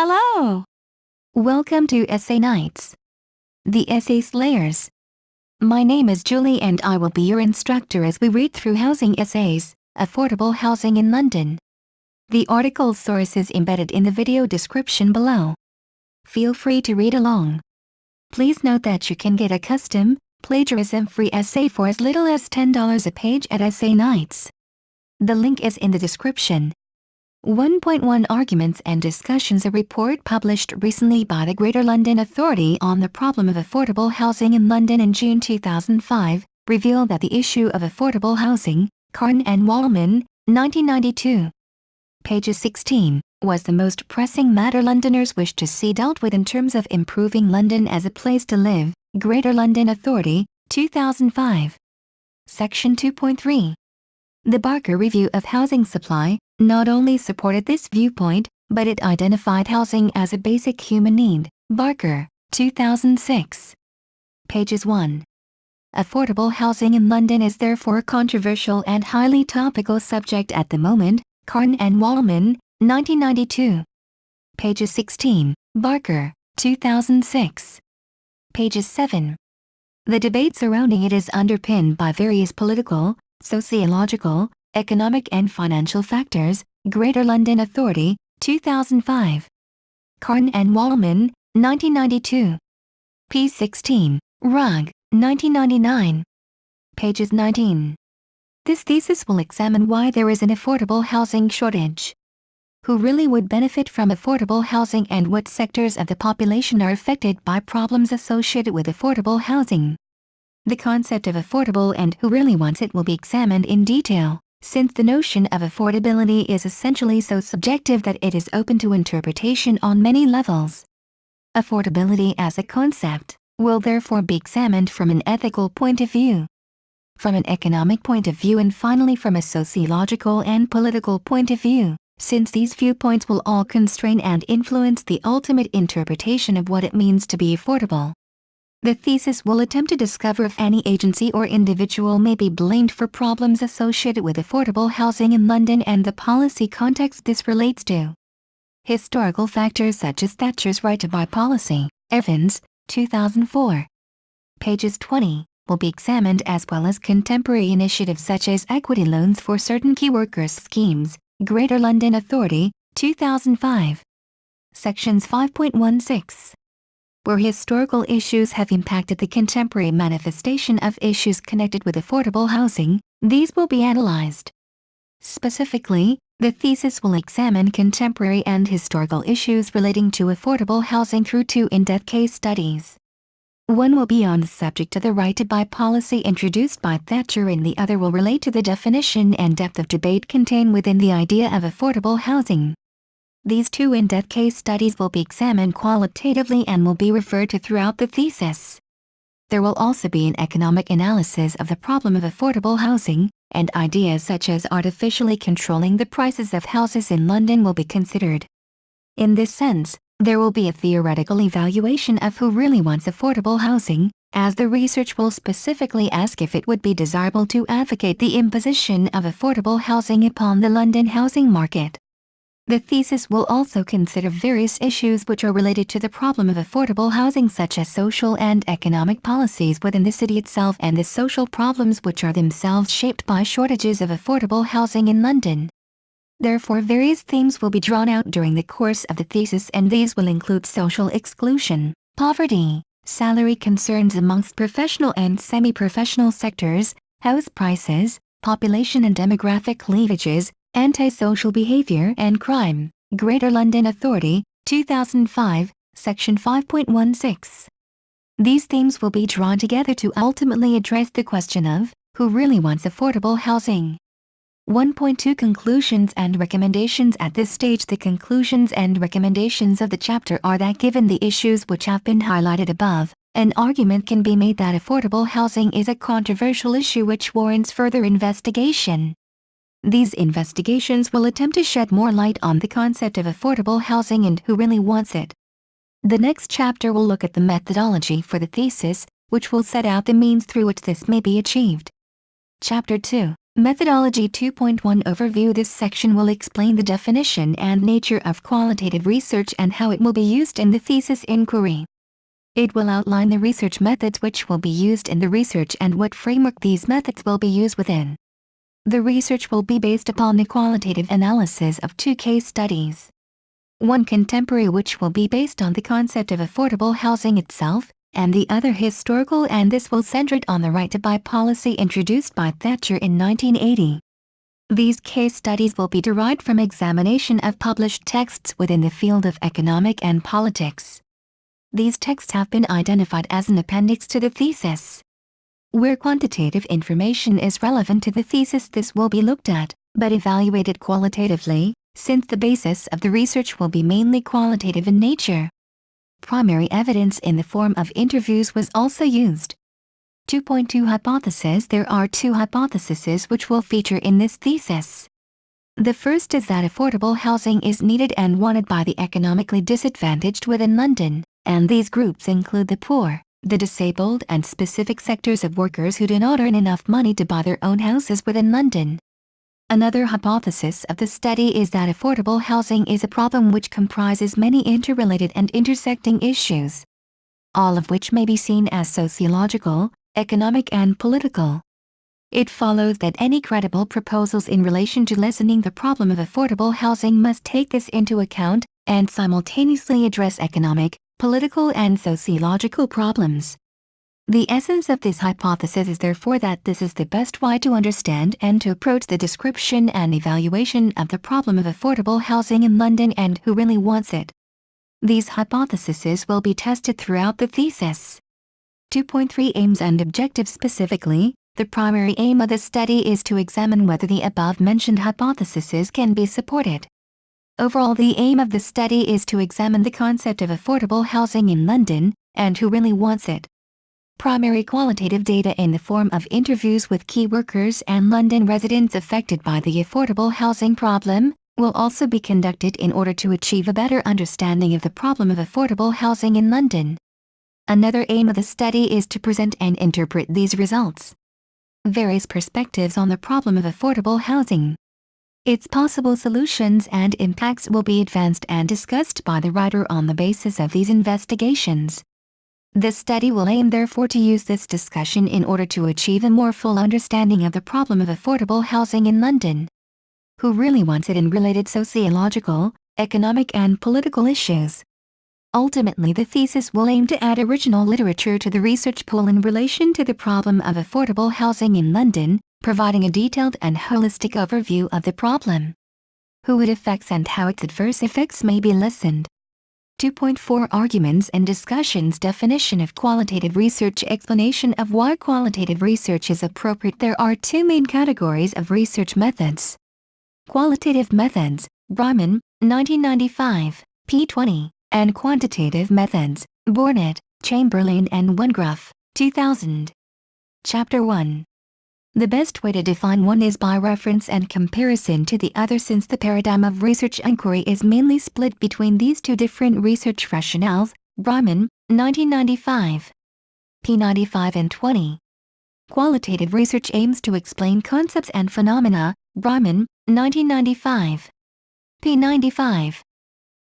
Hello! Welcome to Essay Nights, the Essay Slayers. My name is Julie and I will be your instructor as we read through housing essays, Affordable Housing in London. The article source is embedded in the video description below. Feel free to read along. Please note that you can get a custom, plagiarism-free essay for as little as $10 a page at Essay Nights. The link is in the description. 1.1 Arguments and Discussions. A report published recently by the Greater London Authority on the problem of affordable housing in London in June 2005 revealed that the issue of affordable housing, Carn and Wallman, 1992. Pages 16, was the most pressing matter Londoners wished to see dealt with in terms of improving London as a place to live, Greater London Authority, 2005. Section 2.3. The Barker Review of Housing Supply not only supported this viewpoint, but it identified housing as a basic human need. Barker, 2006. Pages 1. Affordable housing in London is therefore a controversial and highly topical subject at the moment. Carn and Wallman, 1992. Pages 16. Barker, 2006. Pages 7. The debate surrounding it is underpinned by various political, sociological, economic and financial factors. Greater London Authority, 2005. Carn and Wallman, 1992. p. 16. Rugg, 1999. Pages 19. This thesis will examine why there is an affordable housing shortage. Who really would benefit from affordable housing and what sectors of the population are affected by problems associated with affordable housing. The concept of affordable and who really wants it will be examined in detail, since the notion of affordability is essentially so subjective that it is open to interpretation on many levels. Affordability as a concept will therefore be examined from an ethical point of view, from an economic point of view, and finally from a sociological and political point of view, since these viewpoints will all constrain and influence the ultimate interpretation of what it means to be affordable. The thesis will attempt to discover if any agency or individual may be blamed for problems associated with affordable housing in London and the policy context this relates to. Historical factors such as Thatcher's right to buy policy, Evans, 2004. Pages 20, will be examined, as well as contemporary initiatives such as equity loans for certain key workers schemes, Greater London Authority, 2005. Sections 5.16. Where historical issues have impacted the contemporary manifestation of issues connected with affordable housing, these will be analyzed. Specifically, the thesis will examine contemporary and historical issues relating to affordable housing through two in-depth case studies. One will be on the subject of the right to buy policy introduced by Thatcher, and the other will relate to the definition and depth of debate contained within the idea of affordable housing. These two in-depth case studies will be examined qualitatively and will be referred to throughout the thesis. There will also be an economic analysis of the problem of affordable housing, and ideas such as artificially controlling the prices of houses in London will be considered. In this sense, there will be a theoretical evaluation of who really wants affordable housing, as the research will specifically ask if it would be desirable to advocate the imposition of affordable housing upon the London housing market. The thesis will also consider various issues which are related to the problem of affordable housing, such as social and economic policies within the city itself and the social problems which are themselves shaped by shortages of affordable housing in London. Therefore, various themes will be drawn out during the course of the thesis, and these will include social exclusion, poverty, salary concerns amongst professional and semi-professional sectors, house prices, population and demographic cleavages, antisocial behavior and crime. Greater London Authority, 2005, Section 5.16. These themes will be drawn together to ultimately address the question of who really wants affordable housing. 1.2 Conclusions and Recommendations. At this stage, the conclusions and recommendations of the chapter are that given the issues which have been highlighted above, an argument can be made that affordable housing is a controversial issue which warrants further investigation. These investigations will attempt to shed more light on the concept of affordable housing and who really wants it. The next chapter will look at the methodology for the thesis, which will set out the means through which this may be achieved. Chapter 2. Methodology 2.1 Overview. This section will explain the definition and nature of qualitative research and how it will be used in the thesis inquiry. It will outline the research methods which will be used in the research and what framework these methods will be used within. The research will be based upon the qualitative analysis of 2 case studies. One contemporary, which will be based on the concept of affordable housing itself, and the other historical, and this will center it on the right to buy policy introduced by Thatcher in 1980. These case studies will be derived from examination of published texts within the field of economic and politics. These texts have been identified as an appendix to the thesis. Where quantitative information is relevant to the thesis, this will be looked at, but evaluated qualitatively, since the basis of the research will be mainly qualitative in nature. Primary evidence in the form of interviews was also used. 2.2 Hypothesis. There are 2 hypotheses which will feature in this thesis. The first is that affordable housing is needed and wanted by the economically disadvantaged within London, and these groups include the poor, the disabled, and specific sectors of workers who do not earn enough money to buy their own houses within London. Another hypothesis of the study is that affordable housing is a problem which comprises many interrelated and intersecting issues, all of which may be seen as sociological, economic, and political. It follows that any credible proposals in relation to lessening the problem of affordable housing must take this into account and simultaneously address economic, political, and sociological problems. The essence of this hypothesis is therefore that this is the best way to understand and to approach the description and evaluation of the problem of affordable housing in London and who really wants it. These hypotheses will be tested throughout the thesis. 2.3 Aims and Objectives. Specifically, the primary aim of the study is to examine whether the above-mentioned hypotheses can be supported. Overall, the aim of the study is to examine the concept of affordable housing in London and who really wants it. Primary qualitative data in the form of interviews with key workers and London residents affected by the affordable housing problem will also be conducted in order to achieve a better understanding of the problem of affordable housing in London. Another aim of the study is to present and interpret these results. Various perspectives on the problem of affordable housing. Its possible solutions and impacts will be advanced and discussed by the writer on the basis of these investigations. The study will aim therefore to use this discussion in order to achieve a more full understanding of the problem of affordable housing in London. Who really wants it in related sociological, economic, and political issues. Ultimately, the thesis will aim to add original literature to the research pool in relation to the problem of affordable housing in London, providing a detailed and holistic overview of the problem, who it affects, and how its adverse effects may be lessened. 2.4 Arguments and Discussions. Definition of qualitative research. Explanation of why qualitative research is appropriate. There are 2 main categories of research methods. Qualitative methods, Bryman, 1995, p. 20, and quantitative methods, Bornett, Chamberlain, and Wengroff, 2000. Chapter 1. The best way to define one is by reference and comparison to the other, since the paradigm of research inquiry is mainly split between these 2 different research rationales, Bryman, 1995, p. 95 and 20. Qualitative research aims to explain concepts and phenomena, Bryman, 1995, p. 95.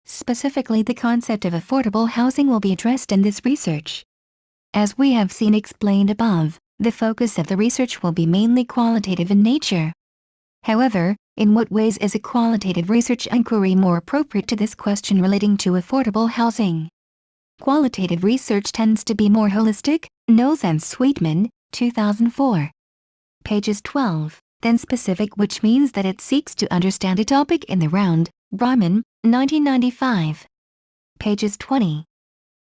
Specifically, the concept of affordable housing will be addressed in this research. As we have seen explained above, the focus of the research will be mainly qualitative in nature. However, in what ways is a qualitative research inquiry more appropriate to this question relating to affordable housing? Qualitative research tends to be more holistic, Knowles and Sweetman, 2004. Pages 12, than specific, which means that it seeks to understand a topic in the round, Bryman, 1995. Pages 20.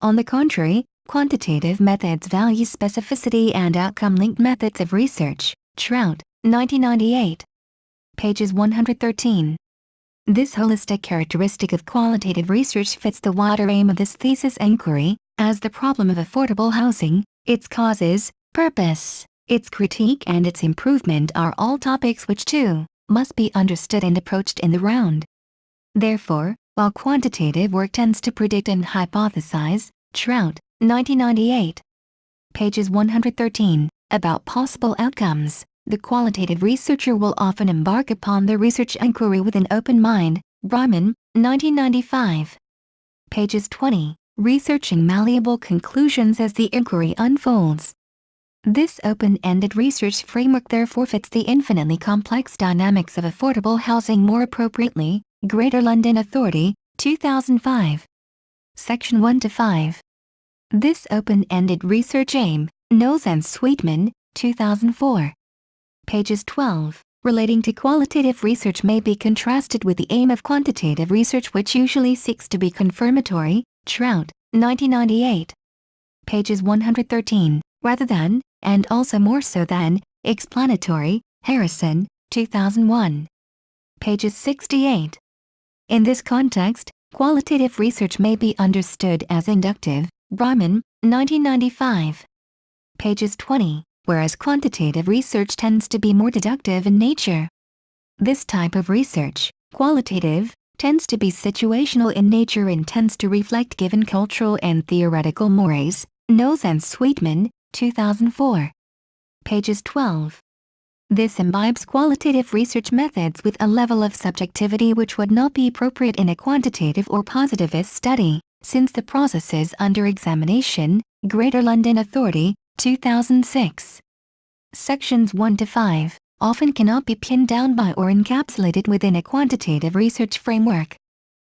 On the contrary, quantitative methods value specificity and outcome-linked methods of research, Trout, 1998. Pages 113. This holistic characteristic of qualitative research fits the wider aim of this thesis inquiry, as the problem of affordable housing, its causes, purpose, its critique, and its improvement are all topics which, too, must be understood and approached in the round. Therefore, while quantitative work tends to predict and hypothesize, Trout, 1998. Pages 113, about possible outcomes, The qualitative researcher will often embark upon the research inquiry with an open mind. Brahman, 1995. Pages 20. Researching malleable conclusions as the inquiry unfolds. This open-ended research framework therefore fits the infinitely complex dynamics of affordable housing more appropriately. Greater London Authority, 2005. Section 1 to 5. This open-ended research aim, Knowles and Sweetman, 2004. Pages 12. Relating to qualitative research may be contrasted with the aim of quantitative research, which usually seeks to be confirmatory. Trout, 1998. Pages 113. Rather than, and also more so than, explanatory. Harrison, 2001. Pages 68. In this context, qualitative research may be understood as inductive. Brahman, 1995. Pages 20. Whereas quantitative research tends to be more deductive in nature. This type of research, qualitative, tends to be situational in nature and tends to reflect given cultural and theoretical mores. Knowles and Sweetman, 2004. Pages 12. This imbibes qualitative research methods with a level of subjectivity which would not be appropriate in a quantitative or positivist study, since the processes under examination. Greater London Authority, 2006. Sections 1 to 5 often cannot be pinned down by or encapsulated within a quantitative research framework.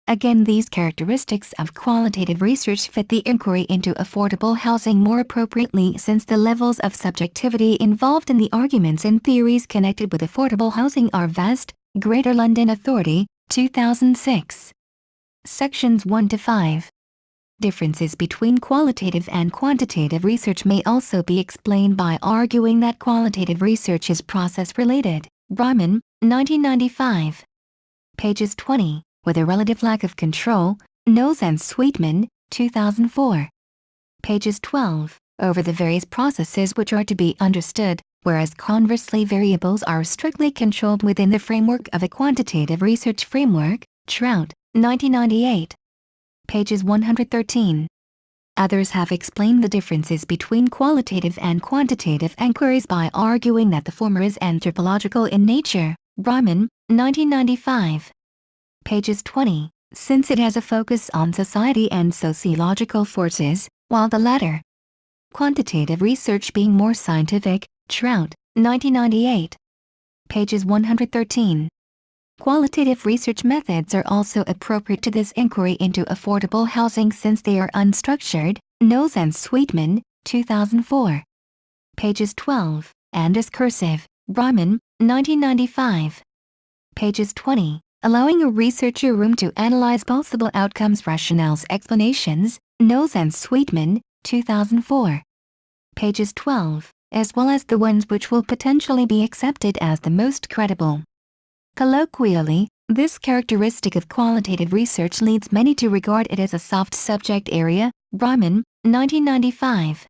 Again, these characteristics of qualitative research fit the inquiry into affordable housing more appropriately, since the levels of subjectivity involved in the arguments and theories connected with affordable housing are vast. Greater London Authority, 2006. Sections 1 to 5. Differences between qualitative and quantitative research may also be explained by arguing that qualitative research is process-related. Brahman, 1995. Pages 20. With a relative lack of control. Knowles and Sweetman, 2004. Pages 12. Over the various processes which are to be understood, whereas conversely variables are strictly controlled within the framework of a quantitative research framework. Trout, 1998. Pages 113. Others have explained the differences between qualitative and quantitative inquiries by arguing that the former is anthropological in nature. Brahman, 1995. Pages 20. Since it has a focus on society and sociological forces, while the latter, quantitative research being more scientific. Trout, 1998. Pages 113. Qualitative research methods are also appropriate to this inquiry into affordable housing since they are unstructured. Knowles and Sweetman, 2004. Pages 12, and discursive. Brahman, 1995. Pages 20. Allowing a researcher room to analyze possible outcomes, rationales, explanations. Knowles and Sweetman, 2004. Pages 12, as well as the ones which will potentially be accepted as the most credible. Colloquially, this characteristic of qualitative research leads many to regard it as a soft subject area. Brahman, 1995.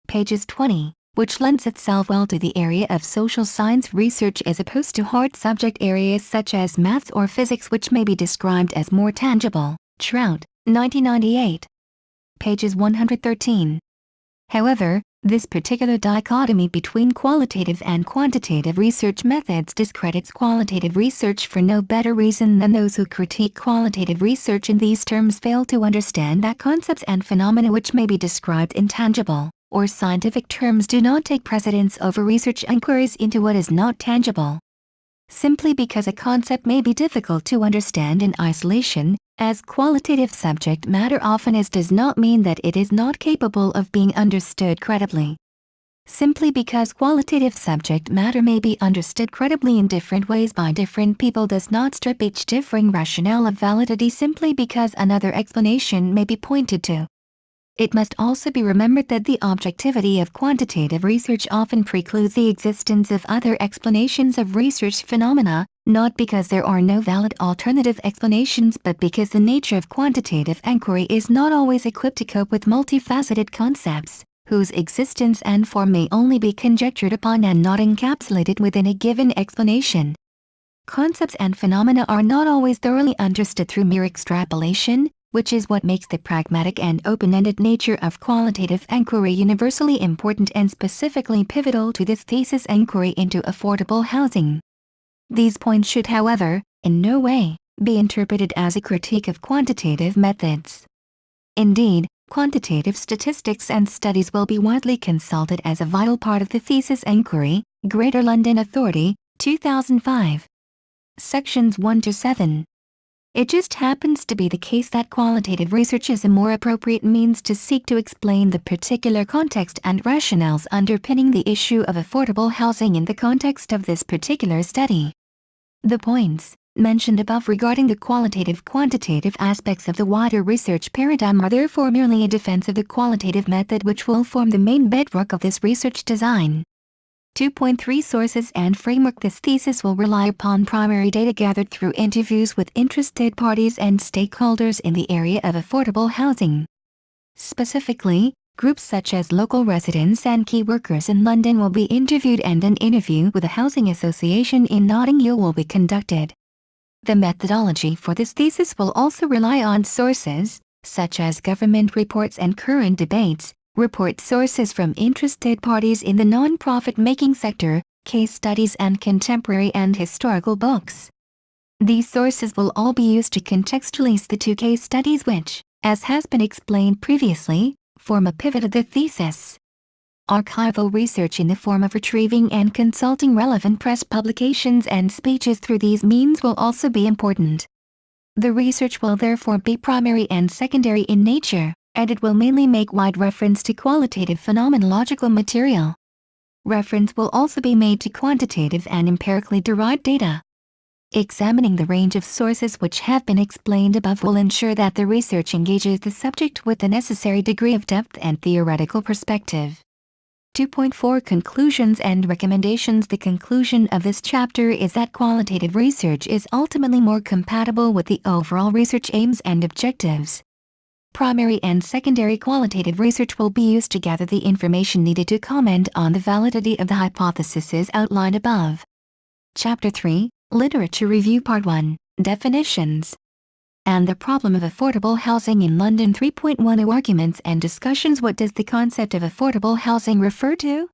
Pages 20, which lends itself well to the area of social science research as opposed to hard subject areas such as maths or physics, which may be described as more tangible. Trout, 1998. Pages 113. However, this particular dichotomy between qualitative and quantitative research methods discredits qualitative research for no better reason than those who critique qualitative research in these terms fail to understand that concepts and phenomena which may be described in tangible or scientific terms do not take precedence over research inquiries into what is not tangible. Simply because a concept may be difficult to understand in isolation, as qualitative subject matter often is, does not mean that it is not capable of being understood credibly. Simply because qualitative subject matter may be understood credibly in different ways by different people does not strip each differing rationale of validity simply because another explanation may be pointed to. It must also be remembered that the objectivity of quantitative research often precludes the existence of other explanations of research phenomena, not because there are no valid alternative explanations but because the nature of quantitative inquiry is not always equipped to cope with multifaceted concepts, whose existence and form may only be conjectured upon and not encapsulated within a given explanation. Concepts and phenomena are not always thoroughly understood through mere extrapolation, which is what makes the pragmatic and open-ended nature of qualitative enquiry universally important and specifically pivotal to this thesis enquiry into affordable housing. These points should, however, in no way be interpreted as a critique of quantitative methods. Indeed, quantitative statistics and studies will be widely consulted as a vital part of the thesis enquiry. Greater London Authority, 2005. Sections 1 to 7. It just happens to be the case that qualitative research is a more appropriate means to seek to explain the particular context and rationales underpinning the issue of affordable housing in the context of this particular study. The points mentioned above regarding the qualitative-quantitative aspects of the wider research paradigm are therefore merely a defense of the qualitative method, which will form the main bedrock of this research design. 2.3 Sources and framework. This thesis will rely upon primary data gathered through interviews with interested parties and stakeholders in the area of affordable housing. Specifically, groups such as local residents and key workers in London will be interviewed, and an interview with a housing association in Notting Hill will be conducted. The methodology for this thesis will also rely on sources, such as government reports and current debates, report sources from interested parties in the non-profit making sector, case studies, and contemporary and historical books. These sources will all be used to contextualize the two case studies which, as has been explained previously, form a pivot of the thesis. Archival research in the form of retrieving and consulting relevant press publications and speeches through these means will also be important. The research will therefore be primary and secondary in nature, and it will mainly make wide reference to qualitative phenomenological material. Reference will also be made to quantitative and empirically derived data. Examining the range of sources which have been explained above will ensure that the research engages the subject with the necessary degree of depth and theoretical perspective. 2.4 Conclusions and recommendations. The conclusion of this chapter is that qualitative research is ultimately more compatible with the overall research aims and objectives. Primary and secondary qualitative research will be used to gather the information needed to comment on the validity of the hypotheses outlined above. Chapter 3, Literature Review Part 1, Definitions. And the problem of affordable housing in London. 3.10 Arguments and discussions. What does the concept of affordable housing refer to?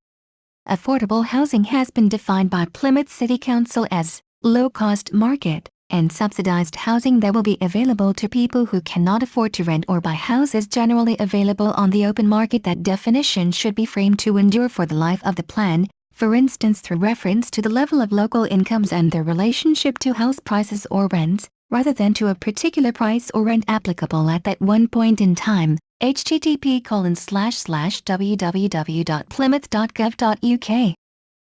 Affordable housing has been defined by Plymouth City Council as low-cost market and subsidized housing that will be available to people who cannot afford to rent or buy houses generally available on the open market. That definition should be framed to endure for the life of the plan, for instance through reference to the level of local incomes and their relationship to house prices or rents, rather than to a particular price or rent applicable at that one point in time. http://www.plymouth.gov.uk.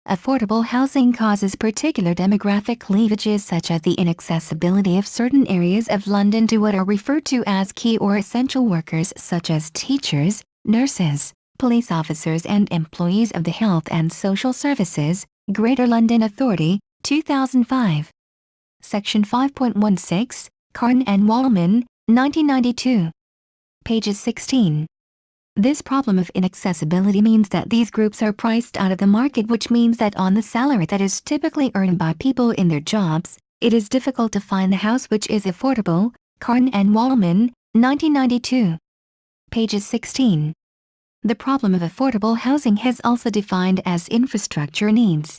Affordable housing causes particular demographic cleavages, such as the inaccessibility of certain areas of London to what are referred to as key or essential workers such as teachers, nurses, police officers and employees of the health and social services. Greater London Authority, 2005. Section 5.16, Carn and Wallman, 1992. Pages 16. This problem of inaccessibility means that these groups are priced out of the market, which means that on the salary that is typically earned by people in their jobs, it is difficult to find the house which is affordable. Carn and Wallman, 1992. Pages 16. The problem of affordable housing has also defined as infrastructure needs.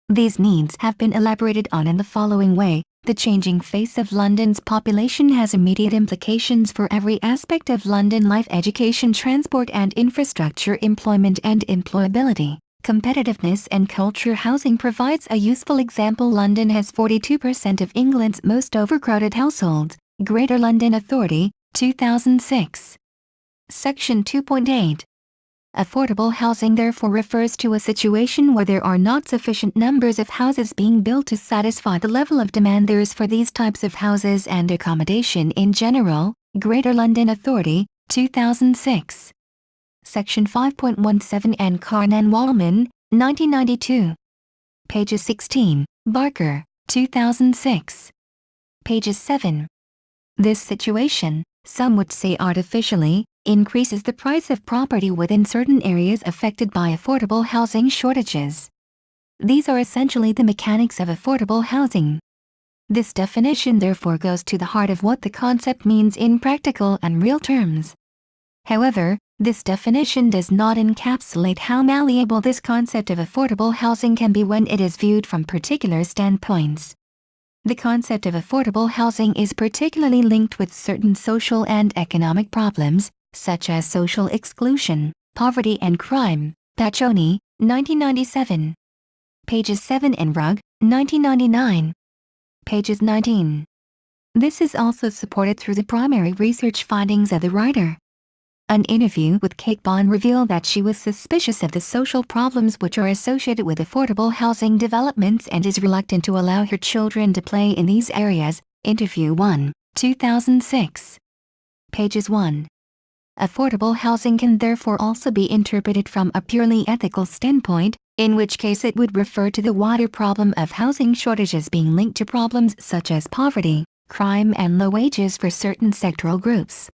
These needs have been elaborated on in the following way. The changing face of London's population has immediate implications for every aspect of London life: education, transport and infrastructure, employment and employability, competitiveness and culture. Housing provides a useful example. London has 42% of England's most overcrowded households. Greater London Authority, 2006. Section 2.8. Affordable housing therefore refers to a situation where there are not sufficient numbers of houses being built to satisfy the level of demand there is for these types of houses and accommodation in general. Greater London Authority, 2006. Section 5.17 and Carn and Wallman, 1992. Pages 16, Barker, 2006. Pages 7. This situation, some would say artificially, increases the price of property within certain areas affected by affordable housing shortages. These are essentially the mechanics of affordable housing. This definition therefore goes to the heart of what the concept means in practical and real terms. However, this definition does not encapsulate how malleable this concept of affordable housing can be when it is viewed from particular standpoints. The concept of affordable housing is particularly linked with certain social and economic problems, such as social exclusion, poverty and crime. Paccioni, 1997. Pages 7 and Rugg, 1999. Pages 19. This is also supported through the primary research findings of the writer. An interview with Kate Bond revealed that she was suspicious of the social problems which are associated with affordable housing developments and is reluctant to allow her children to play in these areas. Interview 1, 2006. Pages 1. Affordable housing can therefore also be interpreted from a purely ethical standpoint, in which case it would refer to the wider problem of housing shortages being linked to problems such as poverty, crime and low wages for certain sectoral groups.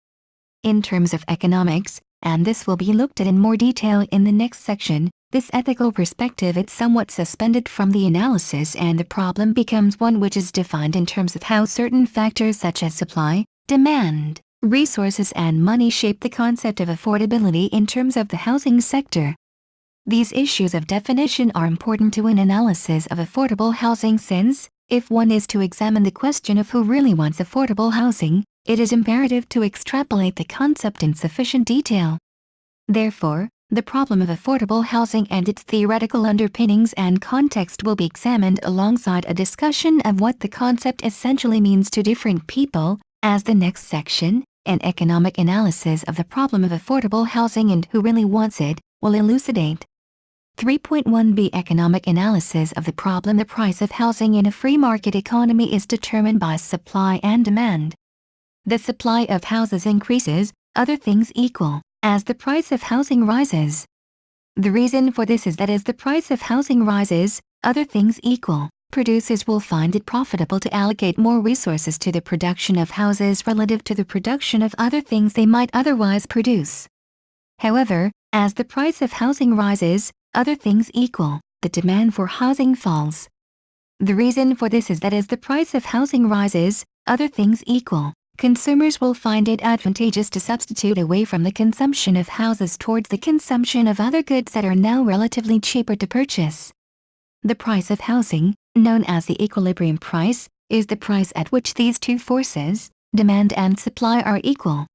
In terms of economics, and this will be looked at in more detail in the next section, this ethical perspective is somewhat suspended from the analysis and the problem becomes one which is defined in terms of how certain factors such as supply, demand, resources and money shape the concept of affordability in terms of the housing sector. These issues of definition are important to an analysis of affordable housing since, if one is to examine the question of who really wants affordable housing, it is imperative to extrapolate the concept in sufficient detail. Therefore, the problem of affordable housing and its theoretical underpinnings and context will be examined alongside a discussion of what the concept essentially means to different people, as the next section, an economic analysis of the problem of affordable housing and who really wants it, will elucidate. 3.1b Economic analysis of the problem. The price of housing in a free market economy is determined by supply and demand. The supply of houses increases, other things equal, as the price of housing rises. The reason for this is that as the price of housing rises, other things equal, producers will find it profitable to allocate more resources to the production of houses relative to the production of other things they might otherwise produce. However, as the price of housing rises, other things equal, the demand for housing falls. The reason for this is that as the price of housing rises, other things equal, consumers will find it advantageous to substitute away from the consumption of houses towards the consumption of other goods that are now relatively cheaper to purchase. The price of housing, known as the equilibrium price, is the price at which these two forces, demand and supply, are equal.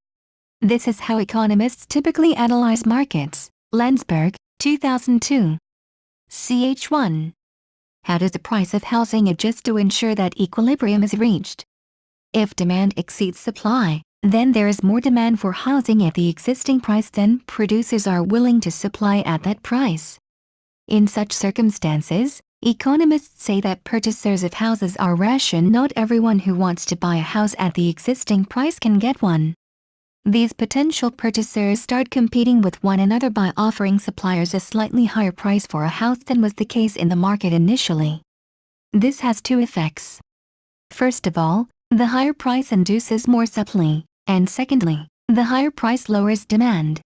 This is how economists typically analyze markets. Landsberg, 2002. Ch1. How does the price of housing adjust to ensure that equilibrium is reached? If demand exceeds supply, then there is more demand for housing at the existing price than producers are willing to supply at that price. In such circumstances, economists say that purchasers of houses are rationed. Not everyone who wants to buy a house at the existing price can get one. These potential purchasers start competing with one another by offering suppliers a slightly higher price for a house than was the case in the market initially. This has two effects. First of all, the higher price induces more supply, and secondly, the higher price lowers demand.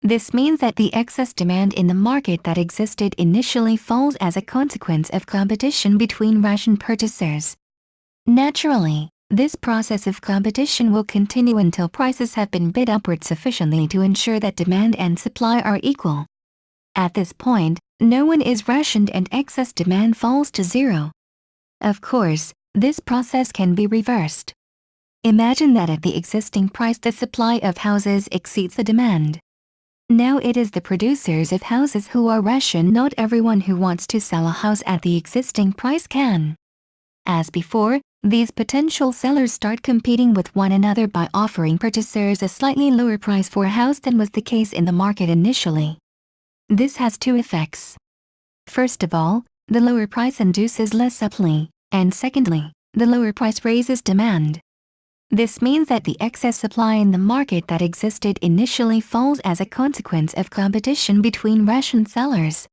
This means that the excess demand in the market that existed initially falls as a consequence of competition between rationed purchasers. Naturally, this process of competition will continue until prices have been bid upward sufficiently to ensure that demand and supply are equal. At this point, no one is rationed and excess demand falls to zero. Of course, this process can be reversed. Imagine that at the existing price the supply of houses exceeds the demand. Now it is the producers of houses who are rationed. Not everyone who wants to sell a house at the existing price can. As before, these potential sellers start competing with one another by offering purchasers a slightly lower price for a house than was the case in the market initially. This has two effects. First of all, the lower price induces less supply, and secondly, the lower price raises demand. This means that the excess supply in the market that existed initially falls as a consequence of competition between rationed sellers.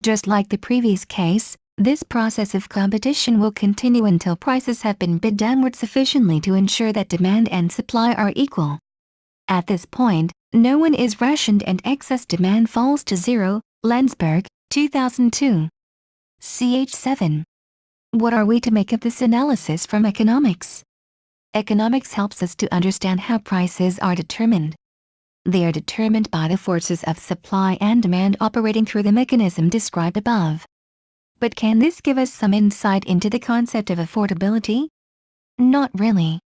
Just like the previous case, this process of competition will continue until prices have been bid downward sufficiently to ensure that demand and supply are equal. At this point, no one is rationed and excess demand falls to zero. Landsberg, 2002. Ch7. What are we to make of this analysis from economics? Economics helps us to understand how prices are determined. They are determined by the forces of supply and demand operating through the mechanism described above. But can this give us some insight into the concept of affordability? Not really.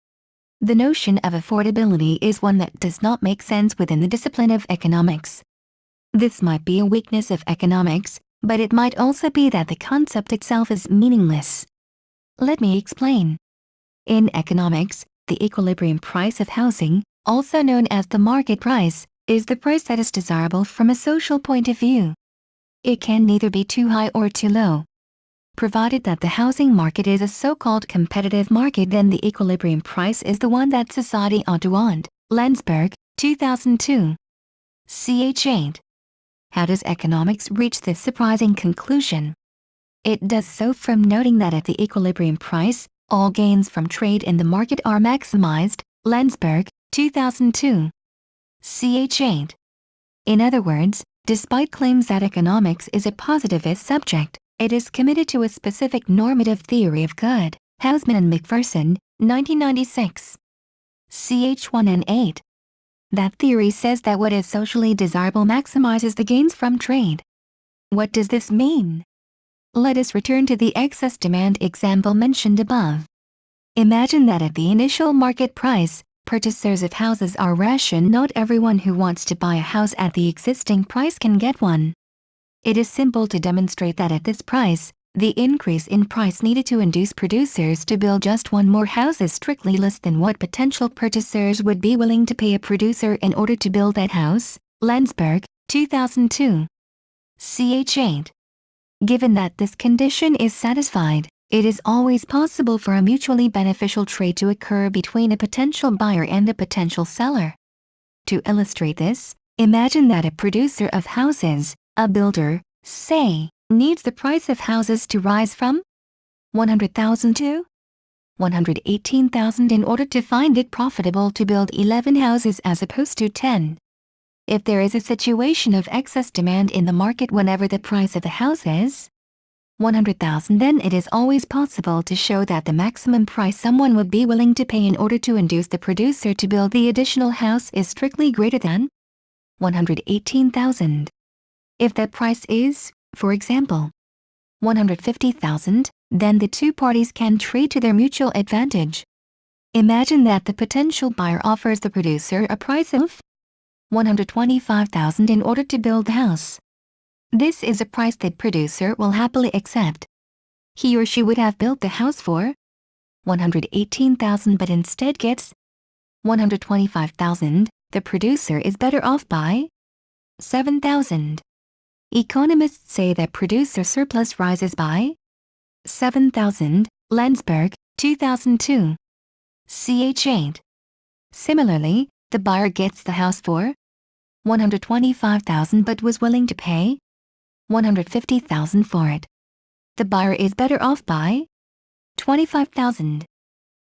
The notion of affordability is one that does not make sense within the discipline of economics. This might be a weakness of economics, but it might also be that the concept itself is meaningless. Let me explain. In economics, the equilibrium price of housing, also known as the market price, is the price that is desirable from a social point of view. It can neither be too high or too low. Provided that the housing market is a so-called competitive market, then the equilibrium price is the one that society ought to want. Landsberg, 2002. Ch. 8. How does economics reach this surprising conclusion? It does so from noting that at the equilibrium price, all gains from trade in the market are maximized. Landsberg, 2002. Ch. 8. In other words, despite claims that economics is a positivist subject, it is committed to a specific normative theory of good. Hausman and McPherson, 1996. Ch. 1 and 8. That theory says that what is socially desirable maximizes the gains from trade. What does this mean? Let us return to the excess demand example mentioned above. Imagine that at the initial market price, purchasers of houses are rationed. Not everyone who wants to buy a house at the existing price can get one. It is simple to demonstrate that at this price, the increase in price needed to induce producers to build just one more house is strictly less than what potential purchasers would be willing to pay a producer in order to build that house. Landsberg, 2002. Ch. 8. Given that this condition is satisfied, it is always possible for a mutually beneficial trade to occur between a potential buyer and a potential seller. To illustrate this, imagine that a producer of houses, a builder, say, needs the price of houses to rise from 100,000 to 118,000 in order to find it profitable to build 11 houses as opposed to 10. If there is a situation of excess demand in the market whenever the price of the house is 100,000, then it is always possible to show that the maximum price someone would be willing to pay in order to induce the producer to build the additional house is strictly greater than 118,000. If that price is, for example, 150,000, then the two parties can trade to their mutual advantage. Imagine that the potential buyer offers the producer a price of 125,000 in order to build the house. This is a price that producer will happily accept. He or she would have built the house for 118,000 but instead gets 125,000. The producer is better off by 7,000. Economists say that producer surplus rises by 7,000. Landsberg, 2002. Ch. 8. Similarly, the buyer gets the house for 125,000 but was willing to pay 150,000 for it. The buyer is better off by 25,000.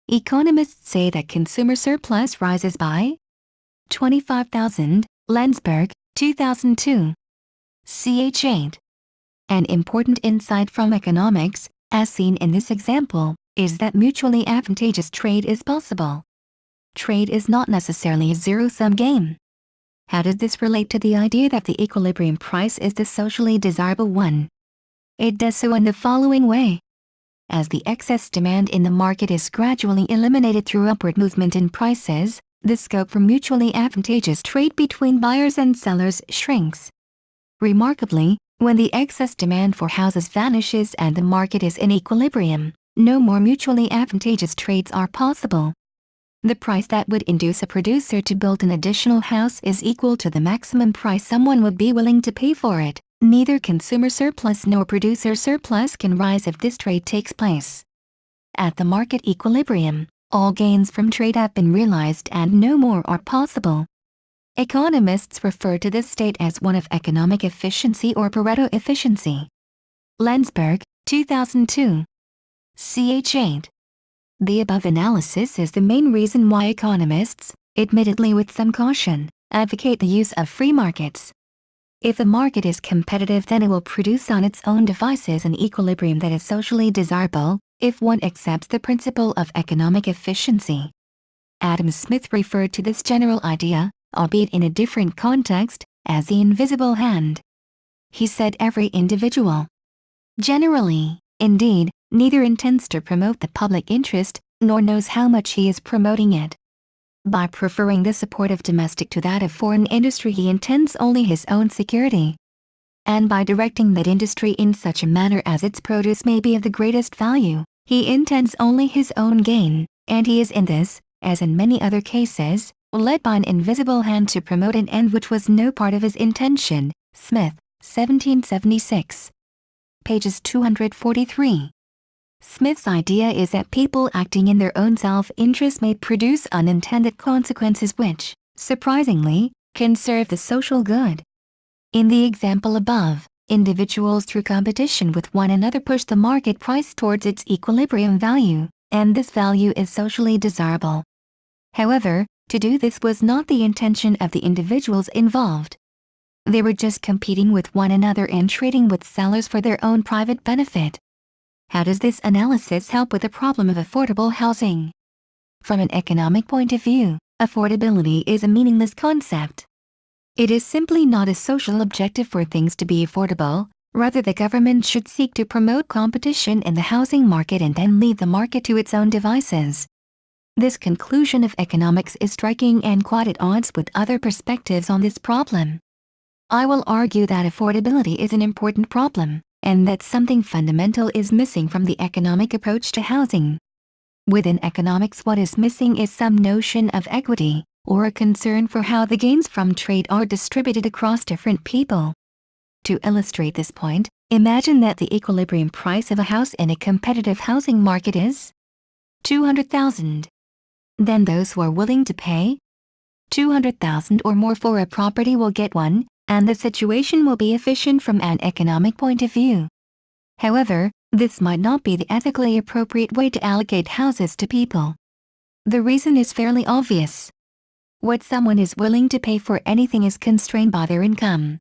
Economists say that consumer surplus rises by 25,000. Landsberg, 2002. Ch. 8. An important insight from economics, as seen in this example, is that mutually advantageous trade is possible. Trade is not necessarily a zero-sum game. How does this relate to the idea that the equilibrium price is the socially desirable one? It does so in the following way. As the excess demand in the market is gradually eliminated through upward movement in prices, the scope for mutually advantageous trade between buyers and sellers shrinks. Remarkably, when the excess demand for houses vanishes and the market is in equilibrium, no more mutually advantageous trades are possible. The price that would induce a producer to build an additional house is equal to the maximum price someone would be willing to pay for it. Neither consumer surplus nor producer surplus can rise if this trade takes place. At the market equilibrium, all gains from trade have been realized and no more are possible. Economists refer to this state as one of economic efficiency or Pareto efficiency. Landsberg, 2002. Ch. 8. The above analysis is the main reason why economists, admittedly with some caution, advocate the use of free markets. If a market is competitive, then it will produce on its own devices an equilibrium that is socially desirable. if one accepts the principle of economic efficiency. Adam Smith referred to this general idea, albeit in a different context, as the invisible hand. He said every individual, generally, indeed, neither intends to promote the public interest, nor knows how much he is promoting it. By preferring the support of domestic to that of foreign industry, he intends only his own security. And by directing that industry in such a manner as its produce may be of the greatest value, he intends only his own gain, and he is in this, as in many other cases, led by an invisible hand to promote an end which was no part of his intention. Smith, 1776. Pages 243. Smith's idea is that people acting in their own self-interest may produce unintended consequences which, surprisingly, can serve the social good. In the example above, individuals through competition with one another push the market price towards its equilibrium value, and this value is socially desirable. However, to do this was not the intention of the individuals involved. They were just competing with one another and trading with sellers for their own private benefit. How does this analysis help with the problem of affordable housing? From an economic point of view, affordability is a meaningless concept. It is simply not a social objective for things to be affordable. Rather, the government should seek to promote competition in the housing market and then leave the market to its own devices. This conclusion of economics is striking and quite at odds with other perspectives on this problem. I will argue that affordability is an important problem, and that something fundamental is missing from the economic approach to housing. Within economics, what is missing is some notion of equity, or a concern for how the gains from trade are distributed across different people. To illustrate this point, imagine that the equilibrium price of a house in a competitive housing market is $200,000. Then those who are willing to pay $200,000 or more for a property will get one, and the situation will be efficient from an economic point of view. However, this might not be the ethically appropriate way to allocate houses to people. The reason is fairly obvious. What someone is willing to pay for anything is constrained by their income.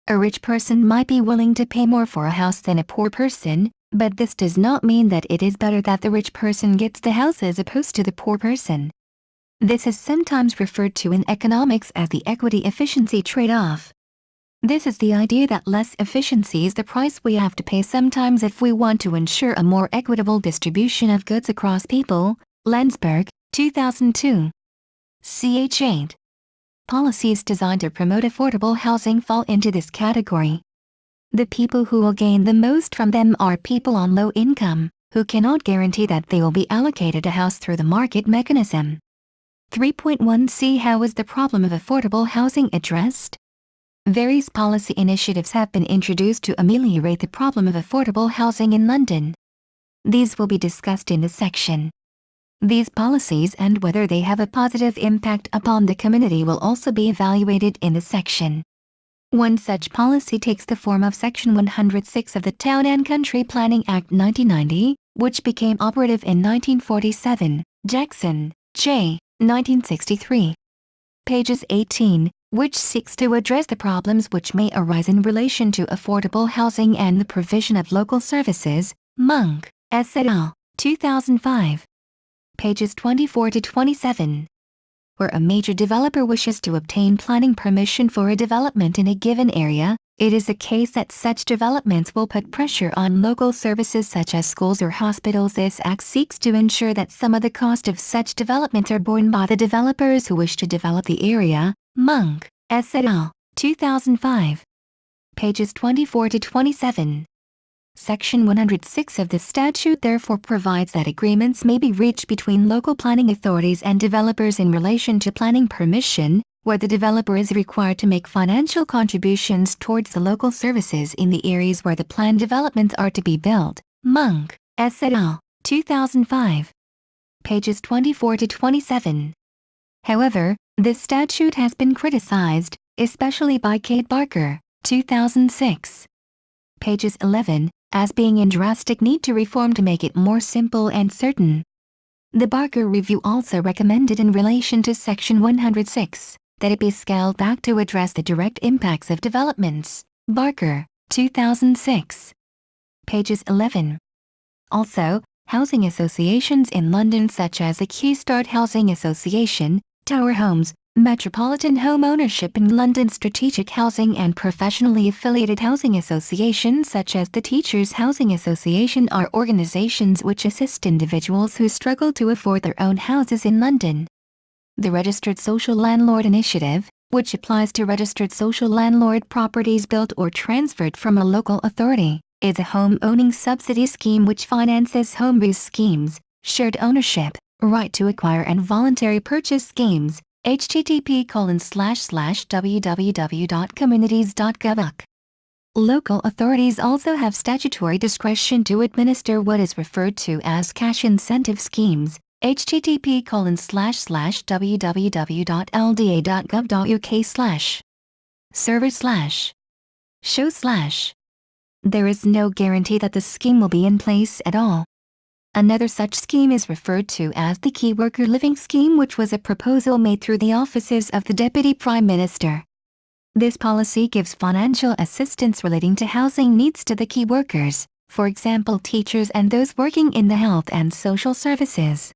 A rich person might be willing to pay more for a house than a poor person, but this does not mean that it is better that the rich person gets the house as opposed to the poor person. This is sometimes referred to in economics as the equity-efficiency trade-off. This is the idea that less efficiency is the price we have to pay sometimes if we want to ensure a more equitable distribution of goods across people. Landsberg, 2002. Ch. 8. Policies designed to promote affordable housing fall into this category. The people who will gain the most from them are people on low income, who cannot guarantee that they will be allocated a house through the market mechanism. 3.1 See how is the problem of affordable housing addressed? Various policy initiatives have been introduced to ameliorate the problem of affordable housing in London. These will be discussed in this section. These policies and whether they have a positive impact upon the community will also be evaluated in this section. One such policy takes the form of Section 106 of the Town and Country Planning Act 1990, which became operative in 1947, Jackson, J. 1963. Pages 18, which seeks to address the problems which may arise in relation to affordable housing and the provision of local services, Monk, et al., 2005. Pages 24 to 27. Where a major developer wishes to obtain planning permission for a development in a given area, it is the case that such developments will put pressure on local services such as schools or hospitals. This act seeks to ensure that some of the cost of such developments are borne by the developers who wish to develop the area. Monk, et al., 2005. Pages 24 to 27. Section 106 of the statute therefore provides that agreements may be reached between local planning authorities and developers in relation to planning permission, where the developer is required to make financial contributions towards the local services in the areas where the planned developments are to be built. Monk, et al., 2005. Pages 24 to 27. However, this statute has been criticized, especially by Kate Barker, 2006. Pages 11, as being in drastic need to reform to make it more simple and certain. The Barker Review also recommended in relation to Section 106 that it be scaled back to address the direct impacts of developments. Barker, 2006. Pages 11. Also, Housing associations in London such as the Keystart Housing Association, Tower Homes, Metropolitan Home Ownership in London, Strategic Housing and professionally affiliated housing associations such as the Teachers Housing Association are organisations which assist individuals who struggle to afford their own houses in London. The Registered Social Landlord Initiative, which applies to registered social landlord properties built or transferred from a local authority, is a home-owning subsidy scheme which finances home-use schemes, shared ownership, right to acquire and voluntary purchase schemes. http://www.communities.gov. Local authorities also have statutory discretion to administer what is referred to as cash incentive schemes. http://www.lda.gov.uk/server/show/. There is no guarantee that the scheme will be in place at all. Another such scheme is referred to as the Key Worker Living Scheme, which was a proposal made through the offices of the Deputy Prime Minister. This policy gives financial assistance relating to housing needs to the key workers, for example teachers and those working in the health and social services.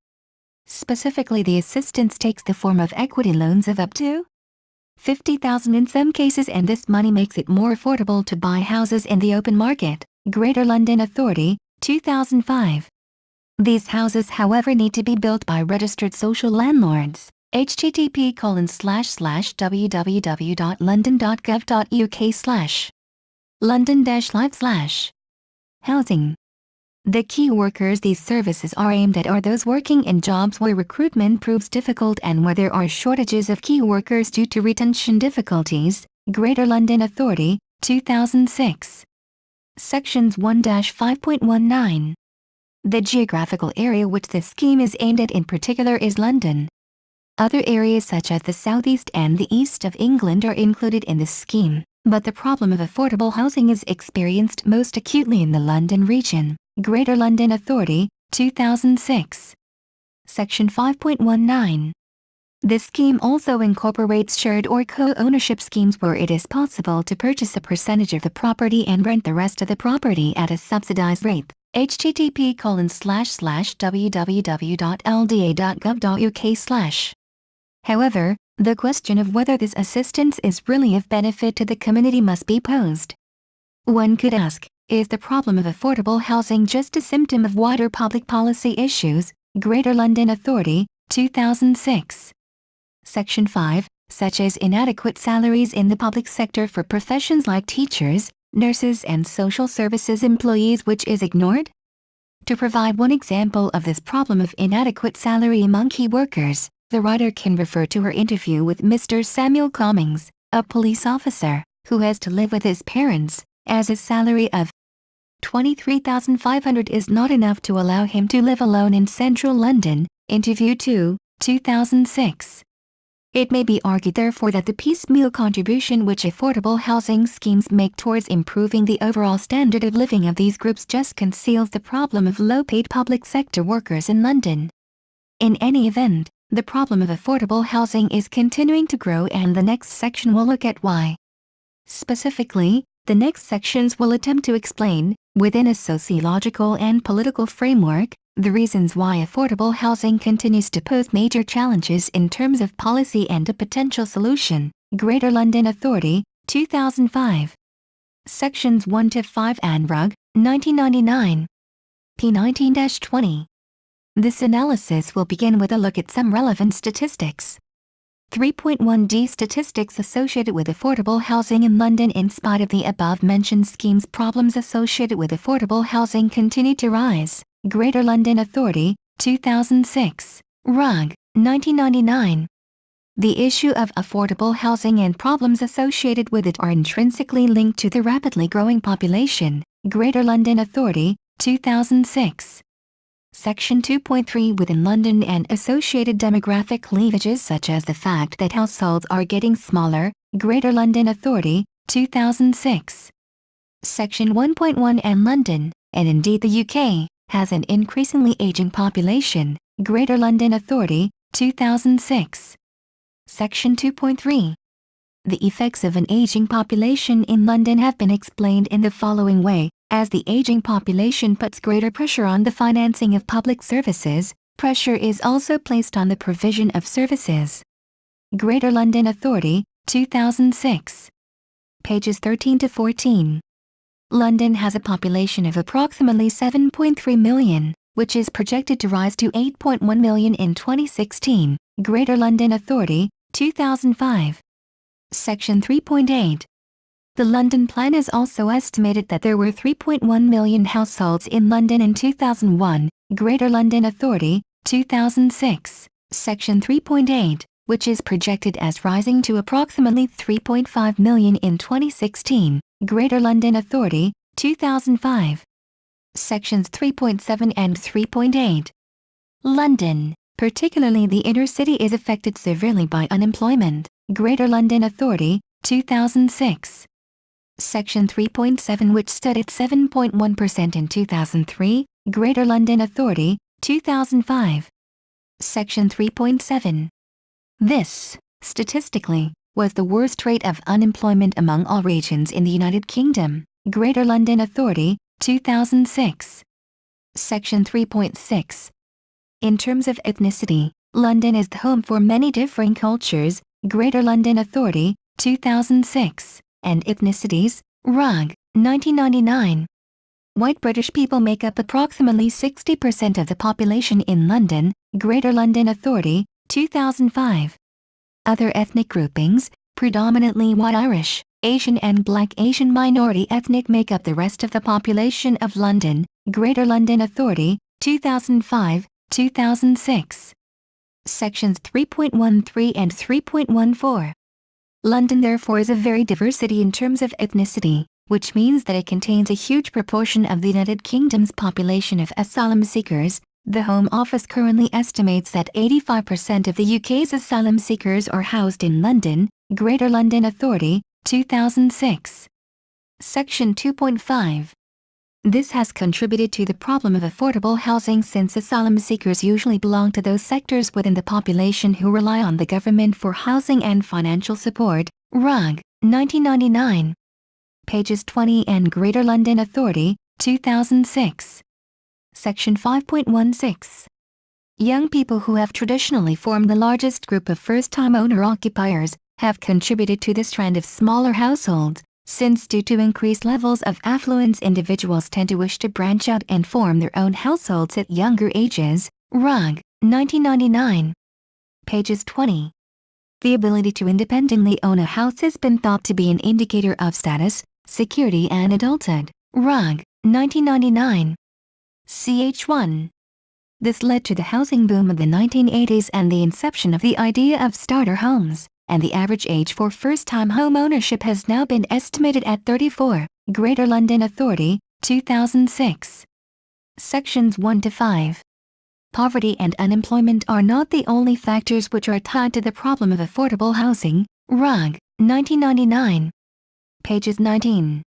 Specifically, the assistance takes the form of equity loans of up to £50,000 in some cases, and this money makes it more affordable to buy houses in the open market. Greater London Authority, 2005. These houses, however, need to be built by registered social landlords. http://www.london.gov.uk/london-live/housing. The key workers these services are aimed at are those working in jobs where recruitment proves difficult and where there are shortages of key workers due to retention difficulties. Greater London Authority, 2006. Sections 1-5.19. The geographical area which this scheme is aimed at in particular is London. Other areas such as the southeast and the east of England are included in this scheme, but the problem of affordable housing is experienced most acutely in the London region. Greater London Authority, 2006. Section 5.19. This scheme also incorporates shared or co-ownership schemes where it is possible to purchase a percentage of the property and rent the rest of the property at a subsidized rate. http://www.lda.gov.uk/. However, the question of whether this assistance is really of benefit to the community must be posed. One could ask, is the problem of affordable housing just a symptom of wider public policy issues? Greater London Authority, 2006. Section 5, such as inadequate salaries in the public sector for professions like teachers, nurses and social services employees, which is ignored? To provide one example of this problem of inadequate salary among key workers, the writer can refer to her interview with Mr. Samuel Cummings, a police officer, who has to live with his parents, as his salary of £23,500 is not enough to allow him to live alone in central London. Interview 2, 2006. It may be argued therefore that the piecemeal contribution which affordable housing schemes make towards improving the overall standard of living of these groups just conceals the problem of low-paid public sector workers in London. In any event, the problem of affordable housing is continuing to grow, and the next section will look at why. Specifically, the next sections will attempt to explain, within a sociological and political framework, the reasons why affordable housing continues to pose major challenges in terms of policy and a potential solution. Greater London Authority, 2005. Sections 1-5 and Rugg, 1999. p. 19-20. This analysis will begin with a look at some relevant statistics. 3.1d Statistics associated with affordable housing in London. In spite of the above-mentioned schemes, problems associated with affordable housing continue to rise. Greater London Authority, 2006. Rugg, 1999. The issue of affordable housing and problems associated with it are intrinsically linked to the rapidly growing population. Greater London Authority, 2006. Section 2.3 Within London and associated demographic cleavages such as the fact that households are getting smaller. Greater London Authority, 2006. Section 1.1 And London, and indeed the UK, has an increasingly aging population. Greater London Authority, 2006. Section 2.3. The effects of an aging population in London have been explained in the following way. As the aging population puts greater pressure on the financing of public services, pressure is also placed on the provision of services. Greater London Authority, 2006. Pages 13 to 14. London has a population of approximately 7.3 million, which is projected to rise to 8.1 million in 2016. Greater London Authority, 2005. Section 3.8. The London Plan has also estimated that there were 3.1 million households in London in 2001. Greater London Authority, 2006. Section 3.8, which is projected as rising to approximately 3.5 million in 2016. Greater London Authority, 2005. Sections 3.7 and 3.8. London, particularly the inner city, is affected severely by unemployment. Greater London Authority, 2006. Section 3.7, which stood at 7.1% in 2003. Greater London Authority, 2005. Section 3.7. This, statistically, was the worst rate of unemployment among all regions in the United Kingdom. Greater London Authority, 2006. Section 3.6. In terms of ethnicity, London is the home for many differing cultures. Greater London Authority, 2006. And ethnicities, RUG, 1999. White British people make up approximately 60% of the population in London. Greater London Authority, 2005. Other ethnic groupings, predominantly white Irish, Asian and Black Asian minority ethnic, make up the rest of the population of London. Greater London Authority, 2005, 2006. Sections 3.13 and 3.14. London therefore is a very diverse city in terms of ethnicity, which means that it contains a huge proportion of the United Kingdom's population of asylum seekers. The Home Office currently estimates that 85% of the UK's asylum seekers are housed in London. Greater London Authority, 2006. Section 2.5. This has contributed to the problem of affordable housing, since asylum seekers usually belong to those sectors within the population who rely on the government for housing and financial support. RUG, 1999. Pages 20 and Greater London Authority, 2006. Section 5.16. Young people, who have traditionally formed the largest group of first-time owner-occupiers, have contributed to this trend of smaller households, since due to increased levels of affluence, individuals tend to wish to branch out and form their own households at younger ages. RUG, 1999. Pages 20. The ability to independently own a house has been thought to be an indicator of status, security and adulthood. RUG, 1999. Ch1. This led to the housing boom of the 1980s and the inception of the idea of starter homes, and the average age for first-time home ownership has now been estimated at 34. Greater London Authority, 2006. Sections 1 to 5. Poverty and unemployment are not the only factors which are tied to the problem of affordable housing. RUG, 1999. Pages 19.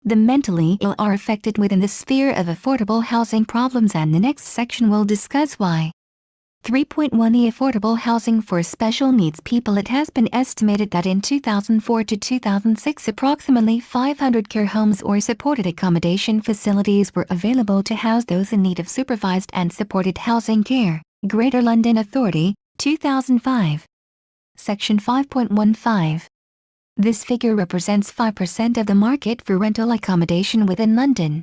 The mentally ill are affected within the sphere of affordable housing problems, and the next section will discuss why. 3.1 Affordable housing for special needs people. It has been estimated that in 2004 to 2006 approximately 500 care homes or supported accommodation facilities were available to house those in need of supervised and supported housing care. Greater London Authority, 2005. Section 5.15. This figure represents 5% of the market for rental accommodation within London.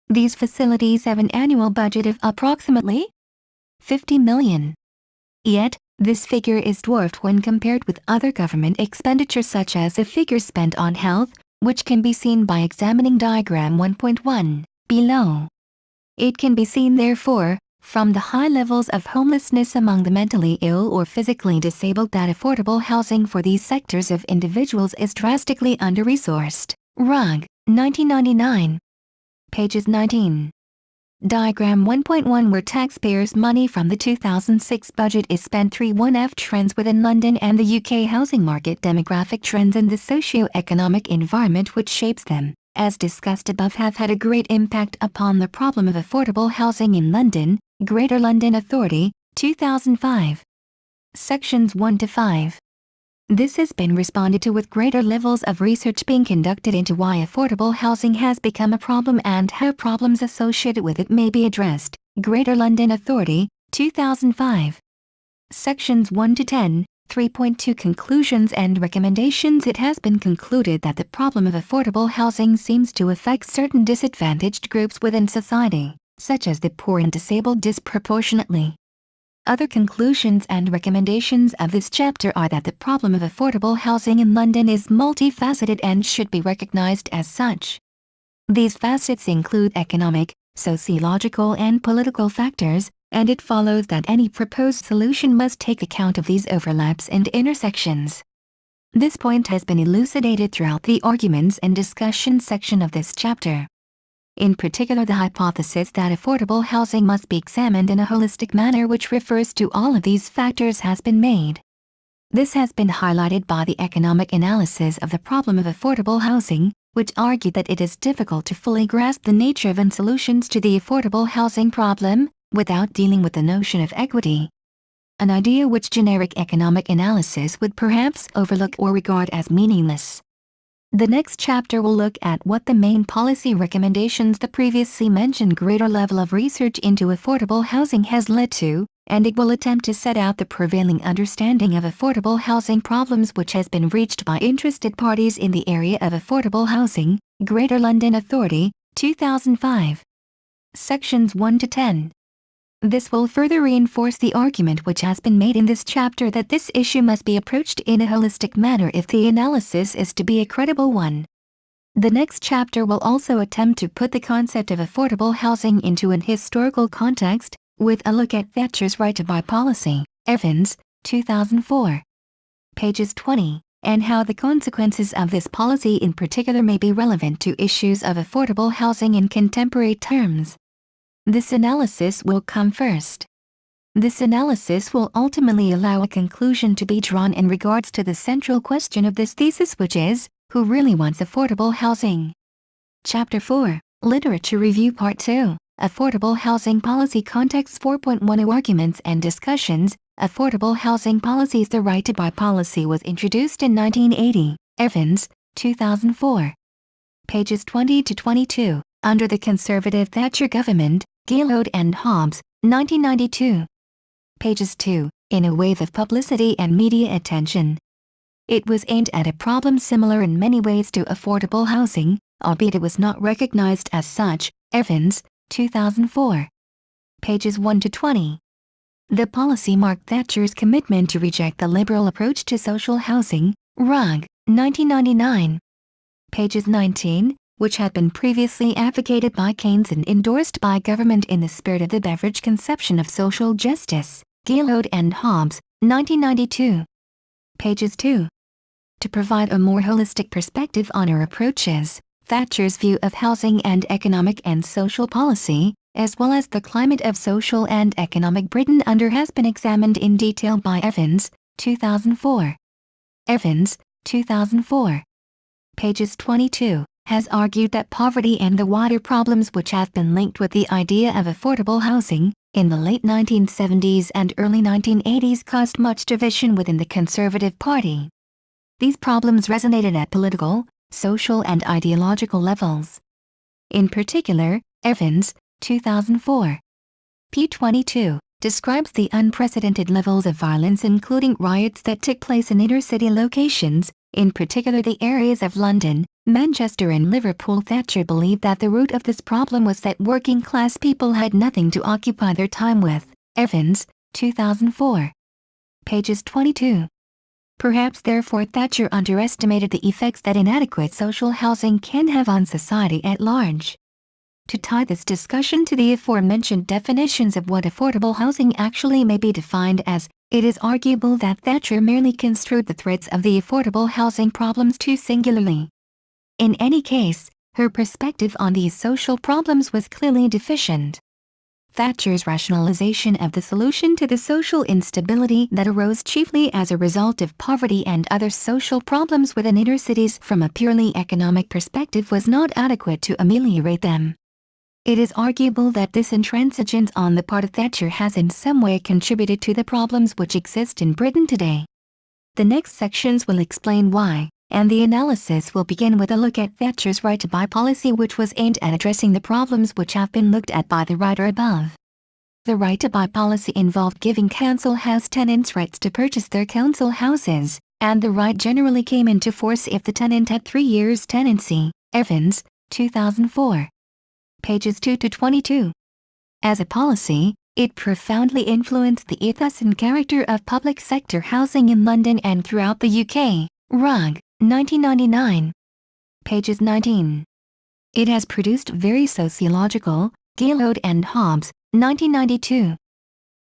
These facilities have an annual budget of approximately 50 million. Yet, this figure is dwarfed when compared with other government expenditure, such as the figure spent on health, which can be seen by examining diagram 1.1 below. It can be seen, therefore, from the high levels of homelessness among the mentally ill or physically disabled, that affordable housing for these sectors of individuals is drastically under-resourced. RUG, 1999. Pages 19. Diagram 1.1, where taxpayers' money from the 2006 budget is spent. 3.1 Trends within London and the UK housing market. Demographic trends and the socio-economic environment which shapes them, as discussed above, have had a great impact upon the problem of affordable housing in London. Greater London Authority, 2005. Sections 1 to 5. This has been responded to with greater levels of research being conducted into why affordable housing has become a problem and how problems associated with it may be addressed. Greater London Authority, 2005. Sections 1 to 10, 3.2 Conclusions and Recommendations. It has been concluded that the problem of affordable housing seems to affect certain disadvantaged groups within society, such as the poor and disabled, disproportionately. Other conclusions and recommendations of this chapter are that the problem of affordable housing in London is multifaceted and should be recognized as such. These facets include economic, sociological and political factors, and it follows that any proposed solution must take account of these overlaps and intersections. This point has been elucidated throughout the arguments and discussion section of this chapter. In particular, the hypothesis that affordable housing must be examined in a holistic manner which refers to all of these factors has been made. This has been highlighted by the economic analysis of the problem of affordable housing, which argued that it is difficult to fully grasp the nature of and solutions to the affordable housing problem without dealing with the notion of equity, an idea which generic economic analysis would perhaps overlook or regard as meaningless. The next chapter will look at what the main policy recommendations the previously mentioned greater level of research into affordable housing has led to, and it will attempt to set out the prevailing understanding of affordable housing problems which has been reached by interested parties in the area of affordable housing. Greater London Authority, 2005. Sections 1 to 10. This will further reinforce the argument which has been made in this chapter that this issue must be approached in a holistic manner if the analysis is to be a credible one. The next chapter will also attempt to put the concept of affordable housing into an historical context, with a look at Thatcher's right to buy policy, Evans, 2004. Pages 20, and how the consequences of this policy in particular may be relevant to issues of affordable housing in contemporary terms. This analysis will come first. This analysis will ultimately allow a conclusion to be drawn in regards to the central question of this thesis, which is, who really wants affordable housing? Chapter 4, Literature Review Part 2, Affordable Housing Policy Context 4.10 Arguments and Discussions. Affordable Housing Policies. The right to buy policy was introduced in 1980, Evans, 2004. Pages 20 to 22, under the Conservative Thatcher government, Gillard and Hobbs, 1992. Pages 2, in a wave of publicity and media attention. It was aimed at a problem similar in many ways to affordable housing, albeit it was not recognized as such. Evans, 2004. Pages 1 to 20. The policy marked Thatcher's commitment to reject the liberal approach to social housing, Rugg, 1999. Pages 19, which had been previously advocated by Keynes and endorsed by government in the spirit of the Beveridge conception of social justice, Gillard and Hobbs, 1992. Pages 2. To provide a more holistic perspective on her approaches, Thatcher's view of housing and economic and social policy, as well as the climate of social and economic Britain under, has been examined in detail by Evans, 2004. Evans, 2004. Pages 22. Has argued that poverty and the wider problems which have been linked with the idea of affordable housing in the late 1970s and early 1980s caused much division within the Conservative Party. These problems resonated at political, social and ideological levels. In particular, Evans, 2004. p. 22, describes the unprecedented levels of violence including riots that took place in inner-city locations, in particular the areas of London, Manchester and Liverpool. Thatcher believed that the root of this problem was that working-class people had nothing to occupy their time with. Evans, 2004. Pages 22. Perhaps therefore Thatcher underestimated the effects that inadequate social housing can have on society at large. To tie this discussion to the aforementioned definitions of what affordable housing actually may be defined as, it is arguable that Thatcher merely construed the threads of the affordable housing problems too singularly. In any case, her perspective on these social problems was clearly deficient. Thatcher's rationalization of the solution to the social instability that arose chiefly as a result of poverty and other social problems within inner cities from a purely economic perspective was not adequate to ameliorate them. It is arguable that this intransigence on the part of Thatcher has in some way contributed to the problems which exist in Britain today. The next sections will explain why, and the analysis will begin with a look at Thatcher's right to buy policy, which was aimed at addressing the problems which have been looked at by the writer above. The right to buy policy involved giving council house tenants rights to purchase their council houses, and the right generally came into force if the tenant had 3 years tenancy. Evans, 2004. Pages 2 to 22. As a policy, it profoundly influenced the ethos and character of public sector housing in London and throughout the UK. Rugg, 1999. Pages 19. It has produced very sociological, Gillard and Hobbes, 1992.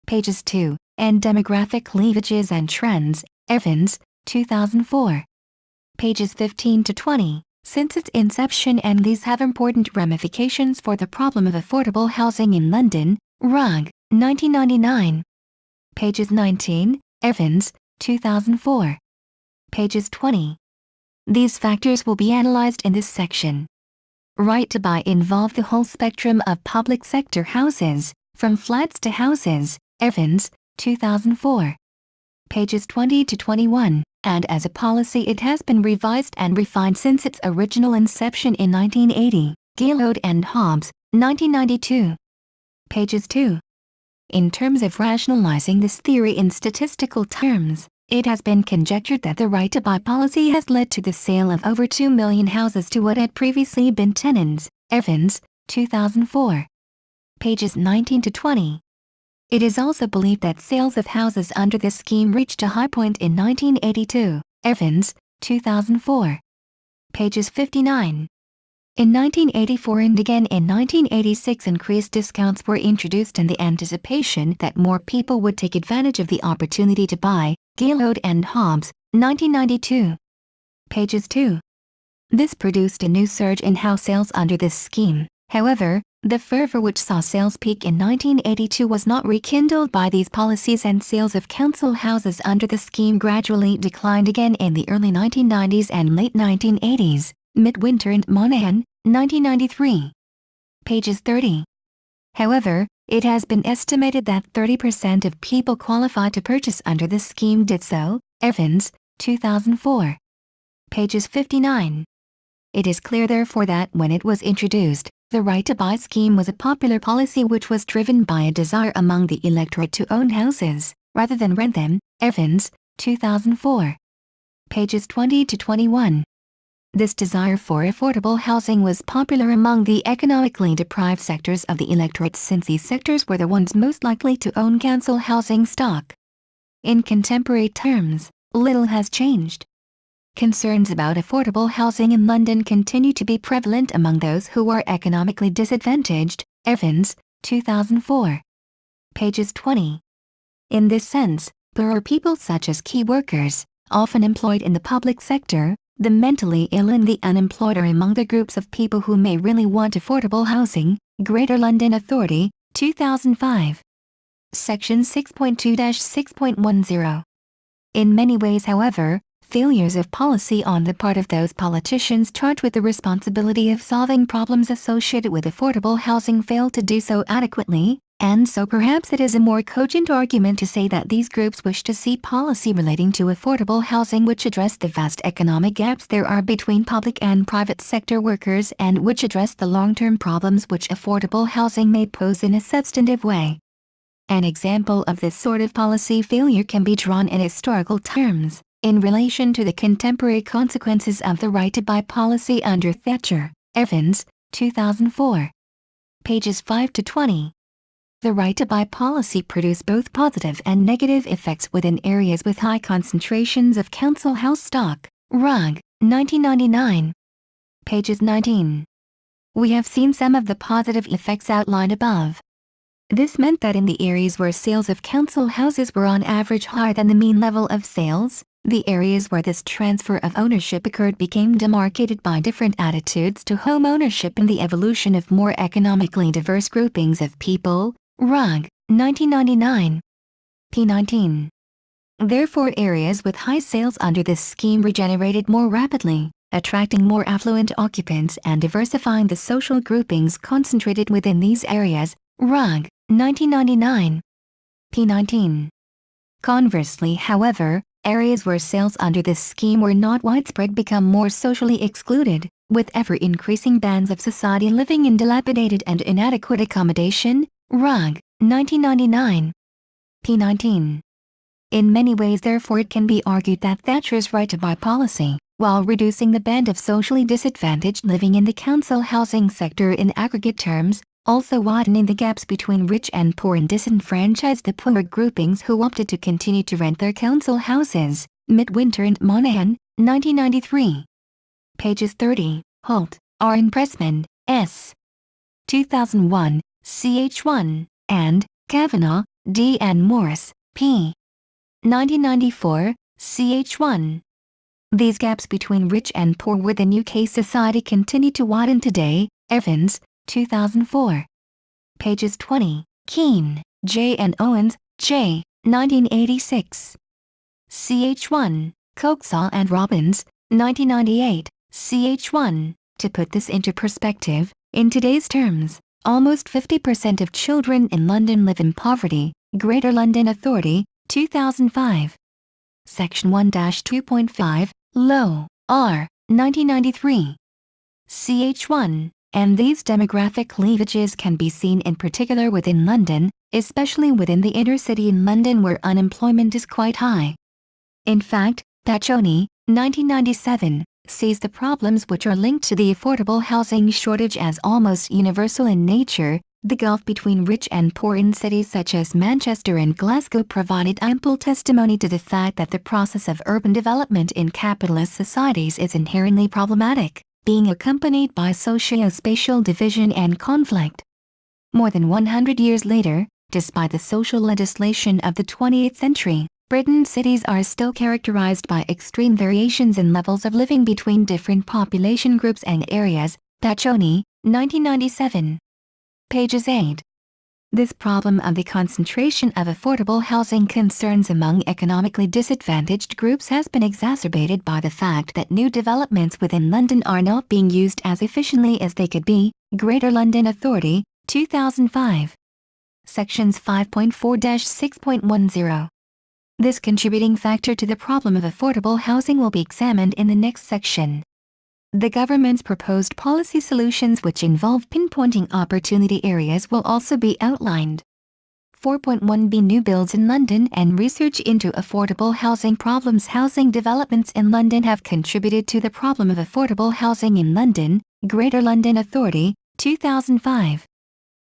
Pages 2, and demographic cleavages and trends, Evans, 2004. Pages 15 to 20. Since its inception, and these have important ramifications for the problem of affordable housing in London. Rugg, 1999. Pages 19, Evans, 2004. Pages 20. These factors will be analyzed in this section. Right to buy involved the whole spectrum of public sector houses, from flats to houses. Evans, 2004. Pages 20 to 21, and as a policy it has been revised and refined since its original inception in 1980. Gillard and Hobbes, 1992. Pages 2. In terms of rationalizing this theory in statistical terms, it has been conjectured that the right to buy policy has led to the sale of over 2 million houses to what had previously been tenants. Evans, 2004. Pages 19 to 20. It is also believed that sales of houses under this scheme reached a high point in 1982. Evans, 2004. Pages 59. In 1984 and again in 1986, increased discounts were introduced in the anticipation that more people would take advantage of the opportunity to buy. Gillard and Hobbes, 1992. Pages 2. This produced a new surge in house sales under this scheme. However, the fervor which saw sales peak in 1982 was not rekindled by these policies, and sales of council houses under the scheme gradually declined again in the early 1990s and late 1980s. Midwinter and Monahan, 1993. Pages 30. However, it has been estimated that 30% of people qualified to purchase under this scheme did so. Evans, 2004. Pages 59. It is clear therefore that when it was introduced, the right to buy scheme was a popular policy which was driven by a desire among the electorate to own houses, rather than rent them. Evans, 2004. Pages 20 to 21. This desire for affordable housing was popular among the economically deprived sectors of the electorate, since these sectors were the ones most likely to own council housing stock. In contemporary terms, little has changed. Concerns about affordable housing in London continue to be prevalent among those who are economically disadvantaged. Evans, 2004. Pages 20. In this sense, poorer people such as key workers, often employed in the public sector, the mentally ill and the unemployed are among the groups of people who may really want affordable housing. Greater London Authority, 2005. Section 6.2-6.10. In many ways, however, failures of policy on the part of those politicians charged with the responsibility of solving problems associated with affordable housing fail to do so adequately, and so perhaps it is a more cogent argument to say that these groups wish to see policy relating to affordable housing which address the vast economic gaps there are between public and private sector workers, and which address the long-term problems which affordable housing may pose in a substantive way. An example of this sort of policy failure can be drawn in historical terms, in relation to the contemporary consequences of the right to buy policy under Thatcher. Evans, 2004. Pages 5 to 20. The right to buy policy produced both positive and negative effects within areas with high concentrations of council house stock. Rugg, 1999. Pages 19. We have seen some of the positive effects outlined above. This meant that in the areas where sales of council houses were on average higher than the mean level of sales, the areas where this transfer of ownership occurred became demarcated by different attitudes to home ownership and the evolution of more economically diverse groupings of people. Rugg, 1999. p. 19. Therefore, areas with high sales under this scheme regenerated more rapidly, attracting more affluent occupants and diversifying the social groupings concentrated within these areas. Rugg, 1999. p. 19. Conversely, however, Areas where sales under this scheme were not widespread become more socially excluded, with ever-increasing bands of society living in dilapidated and inadequate accommodation. Rugg, 1999. p. 19. In many ways, therefore, it can be argued that Thatcher's right to buy policy, while reducing the band of socially disadvantaged living in the council housing sector in aggregate terms, also widening the gaps between rich and poor and disenfranchised the poorer groupings who opted to continue to rent their council houses. Midwinter and Monahan, 1993. Pages 30, Holt, R. and Pressman, S. 2001, ch1, and Kavanagh, D. and Morris, p. 1994, ch1. These gaps between rich and poor within UK society continue to widen today. Evans, 2004. Pages 20, Keane, J. and Owens, J. 1986. ch1, Coxall and Robbins, 1998, ch1. To put this into perspective, in today's terms, almost 50% of children in London live in poverty. Greater London Authority, 2005. Section 1-2.5, Low, R. 1993. ch1. And these demographic cleavages can be seen in particular within London, especially within the inner city in London where unemployment is quite high. In fact, Paccioni, 1997, sees the problems which are linked to the affordable housing shortage as almost universal in nature. The gulf between rich and poor in cities such as Manchester and Glasgow provided ample testimony to the fact that the process of urban development in capitalist societies is inherently problematic, being accompanied by socio-spatial division and conflict. More than 100 years later, despite the social legislation of the 20th century, Britain's cities are still characterized by extreme variations in levels of living between different population groups and areas. Paccioni, 1997. Pages 8. This problem of the concentration of affordable housing concerns among economically disadvantaged groups has been exacerbated by the fact that new developments within London are not being used as efficiently as they could be. Greater London Authority, 2005. Sections 5.4-6.10. This contributing factor to the problem of affordable housing will be examined in the next section. The government's proposed policy solutions which involve pinpointing opportunity areas will also be outlined. 4.1b New builds in London and research into affordable housing problems. Housing developments in London have contributed to the problem of affordable housing in London. Greater London Authority, 2005.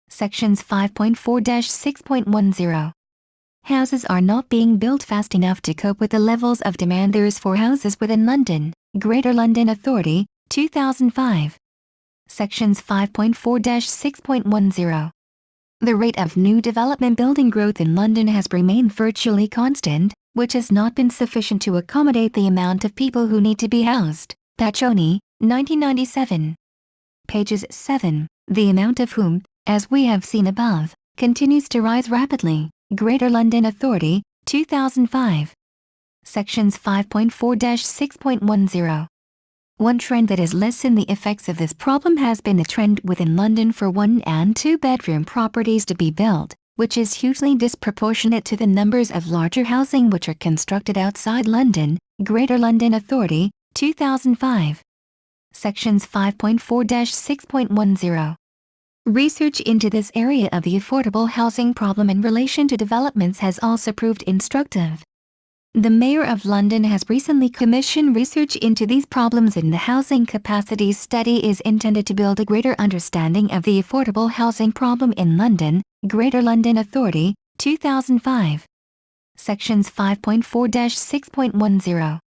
Sections 5.4-6.10. Houses are not being built fast enough to cope with the levels of demand there is for houses within London. Greater London Authority, 2005. Sections 5.4-6.10. The rate of new development building growth in London has remained virtually constant, which has not been sufficient to accommodate the amount of people who need to be housed. Paccioni, 1997. Pages 7. The amount of whom, as we have seen above, continues to rise rapidly. Greater London Authority, 2005. Sections 5.4-6.10. One trend that has lessened the effects of this problem has been the trend within London for 1- and 2-bedroom properties to be built, which is hugely disproportionate to the numbers of larger housing which are constructed outside London. Greater London Authority, 2005. Sections 5.4-6.10. Research into this area of the affordable housing problem in relation to developments has also proved instructive. The Mayor of London has recently commissioned research into these problems, and the Housing Capacity Study is intended to build a greater understanding of the affordable housing problem in London. Greater London Authority, 2005. Sections 5.4-6.10.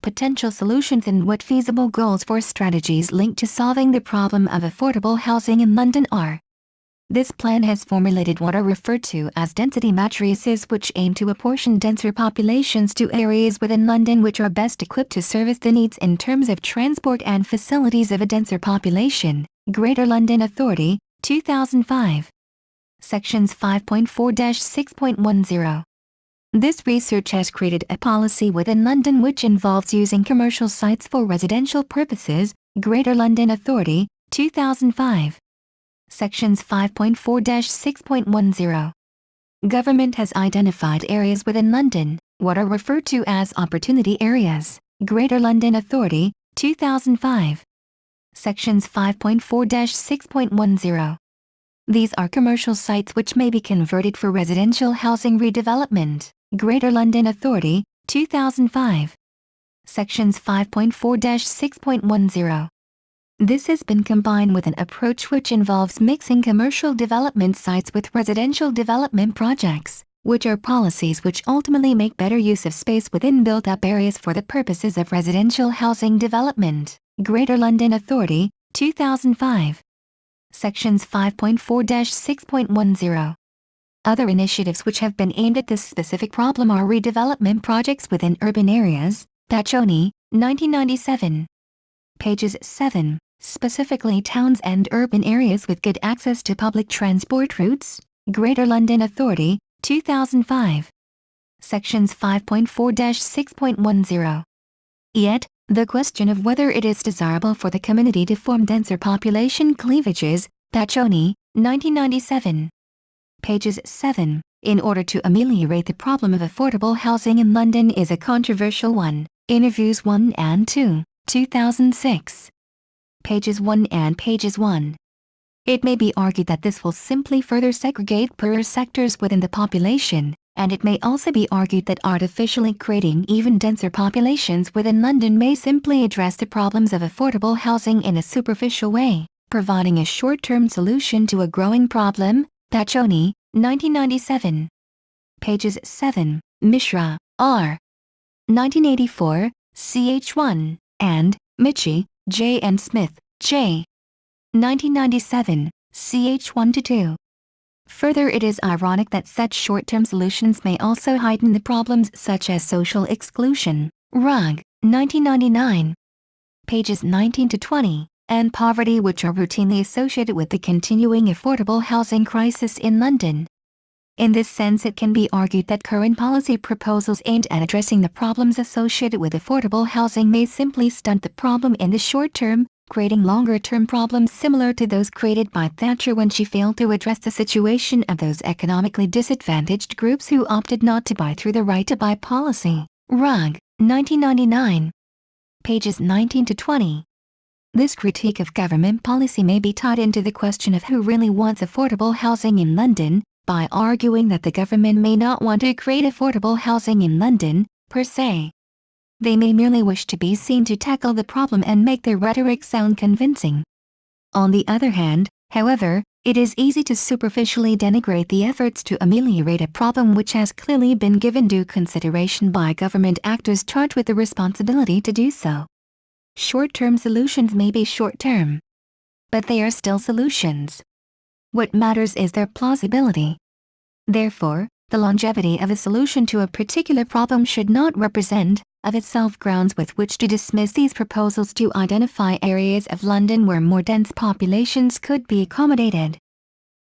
Potential solutions and what feasible goals for strategies linked to solving the problem of affordable housing in London are. This plan has formulated what are referred to as density matrices, which aim to apportion denser populations to areas within London which are best equipped to service the needs in terms of transport and facilities of a denser population. Greater London Authority, 2005. Sections 5.4-6.10. This research has created a policy within London which involves using commercial sites for residential purposes. Greater London Authority, 2005. Sections 5.4-6.10. Government has identified areas within London, What are referred to as opportunity areas? Greater London Authority, 2005. Sections 5.4-6.10. These are commercial sites which may be converted for residential housing redevelopment. Greater London Authority, 2005. Sections 5.4-6.10. This has been combined with an approach which involves mixing commercial development sites with residential development projects, which are policies which ultimately make better use of space within built-up areas for the purposes of residential housing development. Greater London Authority, 2005. Sections 5.4-6.10. Other initiatives which have been aimed at this specific problem are redevelopment projects within urban areas. Tachoni, 1997. Pages 7. Specifically towns and urban areas with good access to public transport routes. Greater London Authority, 2005. Sections 5.4-6.10. Yet, the question of whether it is desirable for the community to form denser population cleavages. Tachoni, 1997. Pages 7. In order to ameliorate the problem of affordable housing in London is a controversial one. Interviews 1 and 2, 2006. Pages 1 and pages 1. It may be argued that this will simply further segregate poorer sectors within the population, and it may also be argued that artificially creating even denser populations within London may simply address the problems of affordable housing in a superficial way, providing a short-term solution to a growing problem. Tachoni, 1997. Pages 7. Mishra, R. 1984, ch1, and Michie, J. and Smith, J. 1997, ch1-2. Further, it is ironic that such short-term solutions may also heighten the problems such as social exclusion, Rugg, 1999. Pages 19-20, and poverty which are routinely associated with the continuing affordable housing crisis in London. In this sense, it can be argued that current policy proposals aimed at addressing the problems associated with affordable housing may simply stunt the problem in the short term, creating longer-term problems similar to those created by Thatcher when she failed to address the situation of those economically disadvantaged groups who opted not to buy through the right to buy policy. Rugg, 1999. Pages 19-20. This critique of government policy may be tied into the question of who really wants affordable housing in London, by arguing that the government may not want to create affordable housing in London, per se. They may merely wish to be seen to tackle the problem and make their rhetoric sound convincing. On the other hand, however, it is easy to superficially denigrate the efforts to ameliorate a problem which has clearly been given due consideration by government actors charged with the responsibility to do so. Short-term solutions may be short-term, but they are still solutions. What matters is their plausibility. Therefore, the longevity of a solution to a particular problem should not represent, of itself, grounds with which to dismiss these proposals to identify areas of London where more dense populations could be accommodated.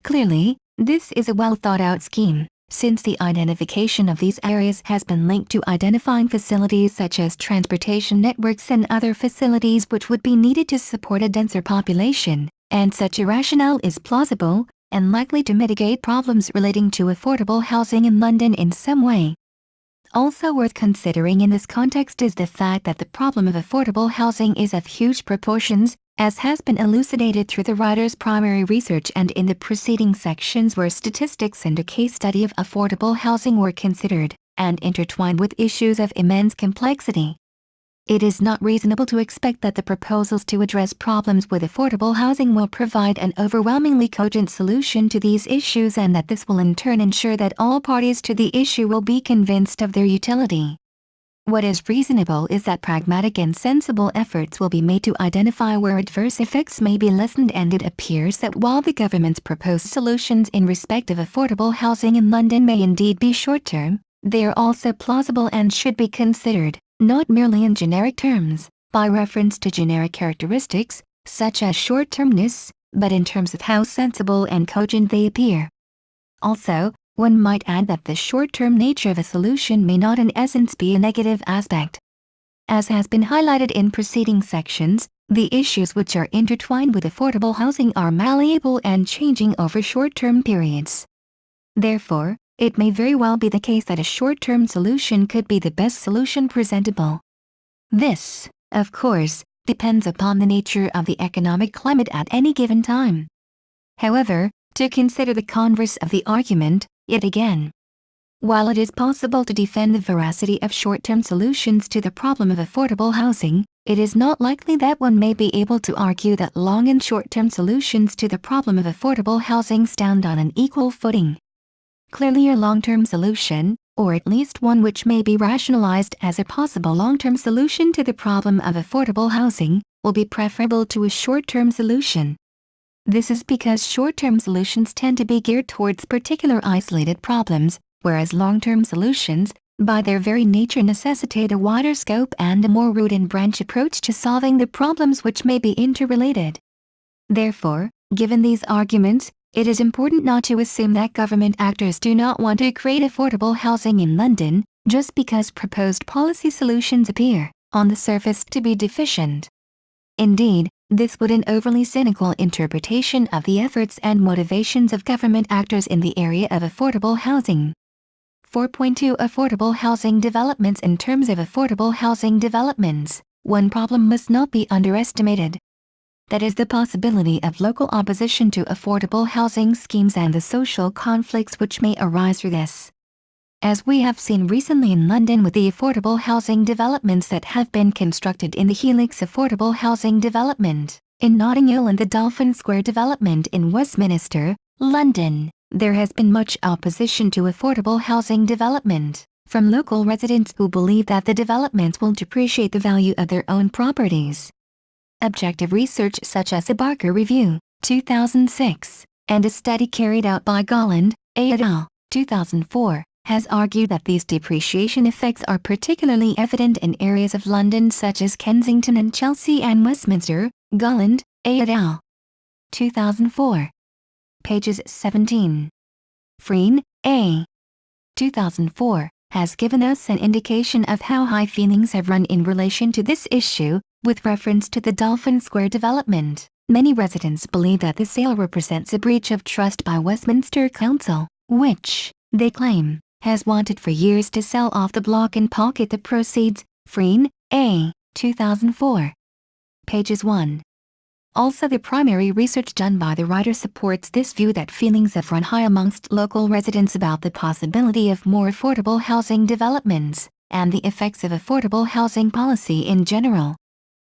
Clearly, this is a well-thought-out scheme, since the identification of these areas has been linked to identifying facilities such as transportation networks and other facilities which would be needed to support a denser population, and such a rationale is plausible and likely to mitigate problems relating to affordable housing in London in some way. Also worth considering in this context is the fact that the problem of affordable housing is of huge proportions, as has been elucidated through the writer's primary research and in the preceding sections where statistics and a case study of affordable housing were considered, and intertwined with issues of immense complexity. It is not reasonable to expect that the proposals to address problems with affordable housing will provide an overwhelmingly cogent solution to these issues and that this will in turn ensure that all parties to the issue will be convinced of their utility. What is reasonable is that pragmatic and sensible efforts will be made to identify where adverse effects may be lessened, and it appears that while the government's proposed solutions in respect of affordable housing in London may indeed be short-term, they are also plausible and should be considered, not merely in generic terms, by reference to generic characteristics, such as short-termness, but in terms of how sensible and cogent they appear. Also, one might add that the short-term nature of a solution may not in essence be a negative aspect. As has been highlighted in preceding sections, the issues which are intertwined with affordable housing are malleable and changing over short-term periods. Therefore, it may very well be the case that a short-term solution could be the best solution presentable. This, of course, depends upon the nature of the economic climate at any given time. However, to consider the converse of the argument, yet again, while it is possible to defend the veracity of short-term solutions to the problem of affordable housing, it is not likely that one may be able to argue that long and short-term solutions to the problem of affordable housing stand on an equal footing. Clearly a long-term solution, or at least one which may be rationalized as a possible long-term solution to the problem of affordable housing, will be preferable to a short-term solution. This is because short-term solutions tend to be geared towards particular isolated problems, whereas long-term solutions, by their very nature, necessitate a wider scope and a more root and branch approach to solving the problems which may be interrelated. Therefore, given these arguments, it is important not to assume that government actors do not want to create affordable housing in London, just because proposed policy solutions appear, on the surface, to be deficient. Indeed, this would be an overly cynical interpretation of the efforts and motivations of government actors in the area of affordable housing. 4.2 Affordable housing developments. In terms of affordable housing developments, one problem must not be underestimated. That is the possibility of local opposition to affordable housing schemes and the social conflicts which may arise through this. As we have seen recently in London with the affordable housing developments that have been constructed in the Helix affordable housing development, in Notting Hill and the Dolphin Square development in Westminster, London, there has been much opposition to affordable housing development, from local residents who believe that the developments will depreciate the value of their own properties. Objective research such as the Barker Review, 2006, and a study carried out by Golland, et al., 2004, has argued that these depreciation effects are particularly evident in areas of London such as Kensington and Chelsea and Westminster. Golland, et al., 2004. Pages 17. Freen, A. 2004, has given us an indication of how high feelings have run in relation to this issue. With reference to the Dolphin Square development, many residents believe that the sale represents a breach of trust by Westminster Council, which, they claim, has wanted for years to sell off the block and pocket the proceeds. Freen, A. 2004. Pages 1. Also, the primary research done by the writer supports this view that feelings have run high amongst local residents about the possibility of more affordable housing developments, and the effects of affordable housing policy in general.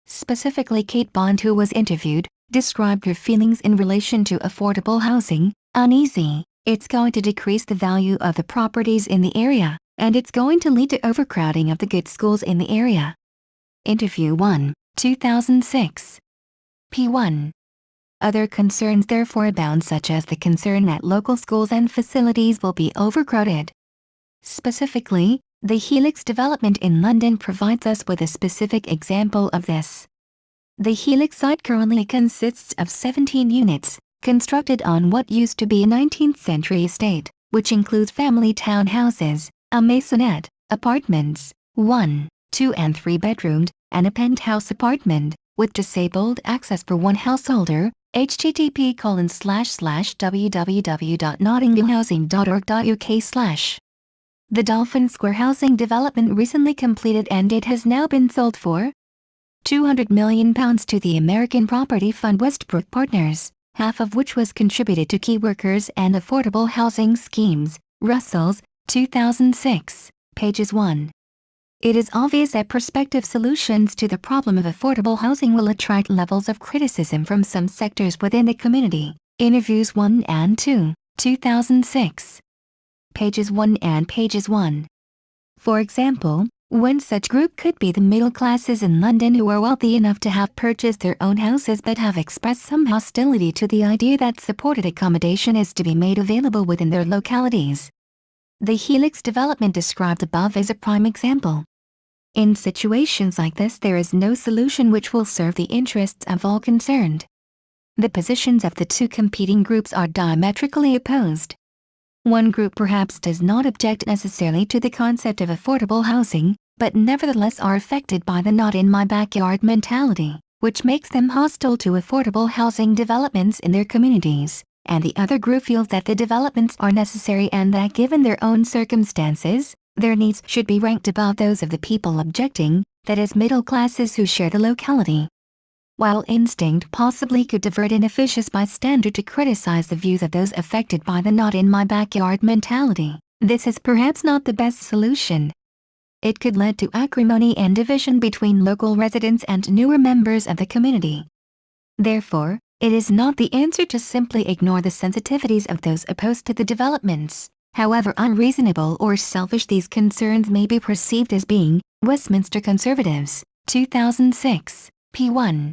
Specifically, Kate Bond, who was interviewed, described her feelings in relation to affordable housing: uneasy, it's going to decrease the value of the properties in the area, and it's going to lead to overcrowding of the good schools in the area. Interview 1, 2006. P1. Other concerns therefore abound, such as the concern that local schools and facilities will be overcrowded. Specifically, the Helix development in London provides us with a specific example of this. The Helix site currently consists of 17 units, constructed on what used to be a 19th-century estate, which includes family townhouses, a maisonette, apartments, 1, 2 and 3 bedroomed, and a penthouse apartment, with disabled access for one householder. http://www.nottinghamhousing.org.uk/. The Dolphin Square housing development recently completed, and it has now been sold for £200 million to the American property fund Westbrook Partners, half of which was contributed to key workers and affordable housing schemes. Russell's, 2006, pages 1. It is obvious that prospective solutions to the problem of affordable housing will attract levels of criticism from some sectors within the community. Interviews 1 and 2, 2006. Pages 1 and pages 1. For example, one such group could be the middle classes in London who are wealthy enough to have purchased their own houses but have expressed some hostility to the idea that supported accommodation is to be made available within their localities. The Helix development described above is a prime example. In situations like this, there is no solution which will serve the interests of all concerned. The positions of the two competing groups are diametrically opposed. One group perhaps does not object necessarily to the concept of affordable housing, but nevertheless are affected by the not-in-my-backyard mentality, which makes them hostile to affordable housing developments in their communities. and the other group feels that the developments are necessary and that given their own circumstances, their needs should be ranked above those of the people objecting, that is middle classes who share the locality. While instinct possibly could divert an officious bystander to criticize the views of those affected by the not in my backyard mentality, this is perhaps not the best solution. It could lead to acrimony and division between local residents and newer members of the community. Therefore, it is not the answer to simply ignore the sensitivities of those opposed to the developments, however unreasonable or selfish these concerns may be perceived as being. Westminster Conservatives, 2006, p. 1.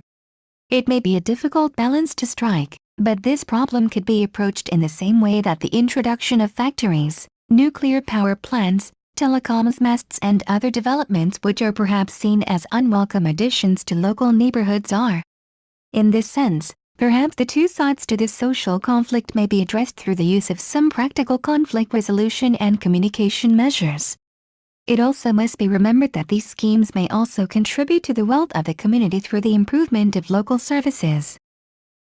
It may be a difficult balance to strike, but this problem could be approached in the same way that the introduction of factories, nuclear power plants, telecoms masts and other developments which are perhaps seen as unwelcome additions to local neighborhoods are. In this sense, perhaps the two sides to this social conflict may be addressed through the use of some practical conflict resolution and communication measures. It also must be remembered that these schemes may also contribute to the wealth of the community through the improvement of local services.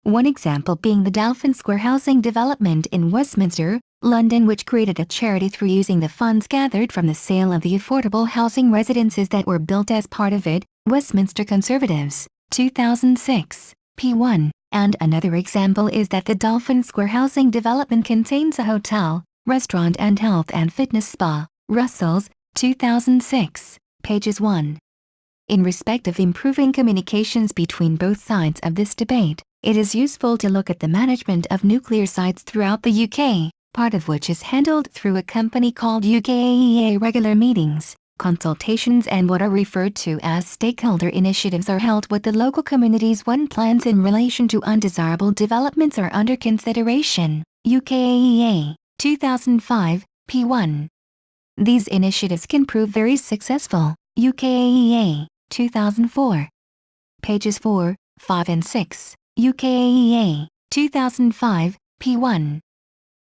One example being the Dolphin Square housing development in Westminster, London, which created a charity through using the funds gathered from the sale of the affordable housing residences that were built as part of it. Westminster Conservatives, 2006, p. 1. And another example is that the Dolphin Square housing development contains a hotel, restaurant and health and fitness spa, Russell's, 2006, pages 1. In respect of improving communications between both sides of this debate, it is useful to look at the management of nuclear sites throughout the UK, part of which is handled through a company called UKAEA. Regular meetings, consultations and what are referred to as stakeholder initiatives are held with the local communities when plans in relation to undesirable developments are under consideration. UKAEA, 2005, p. 1. These initiatives can prove very successful. UKAEA, 2004. Pages 4, 5 and 6. UKAEA, 2005, p. 1.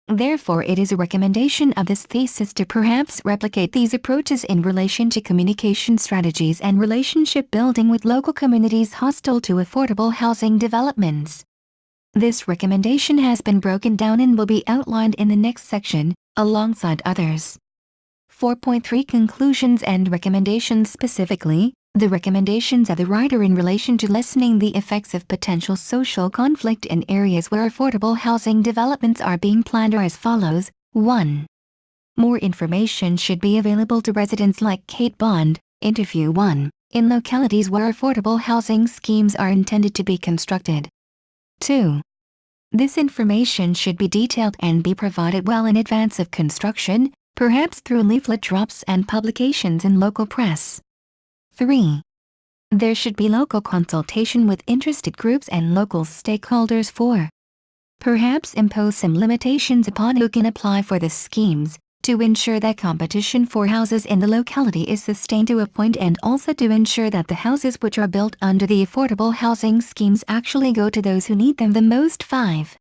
Therefore it is a recommendation of this thesis to perhaps replicate these approaches in relation to communication strategies and relationship building with local communities hostile to affordable housing developments. This recommendation has been broken down and will be outlined in the next section, alongside others. 4.3 Conclusions and Recommendations. Specifically, the recommendations of the writer in relation to lessening the effects of potential social conflict in areas where affordable housing developments are being planned are as follows. 1. More information should be available to residents like Kate Bond, Interview 1, in localities where affordable housing schemes are intended to be constructed. 2. This information should be detailed and be provided well in advance of construction, perhaps through leaflet drops and publications in local press. 3. There should be local consultation with interested groups and local stakeholders. 4. Perhaps impose some limitations upon who can apply for the schemes, to ensure that competition for houses in the locality is sustained to a point and also to ensure that the houses which are built under the affordable housing schemes actually go to those who need them the most. 5.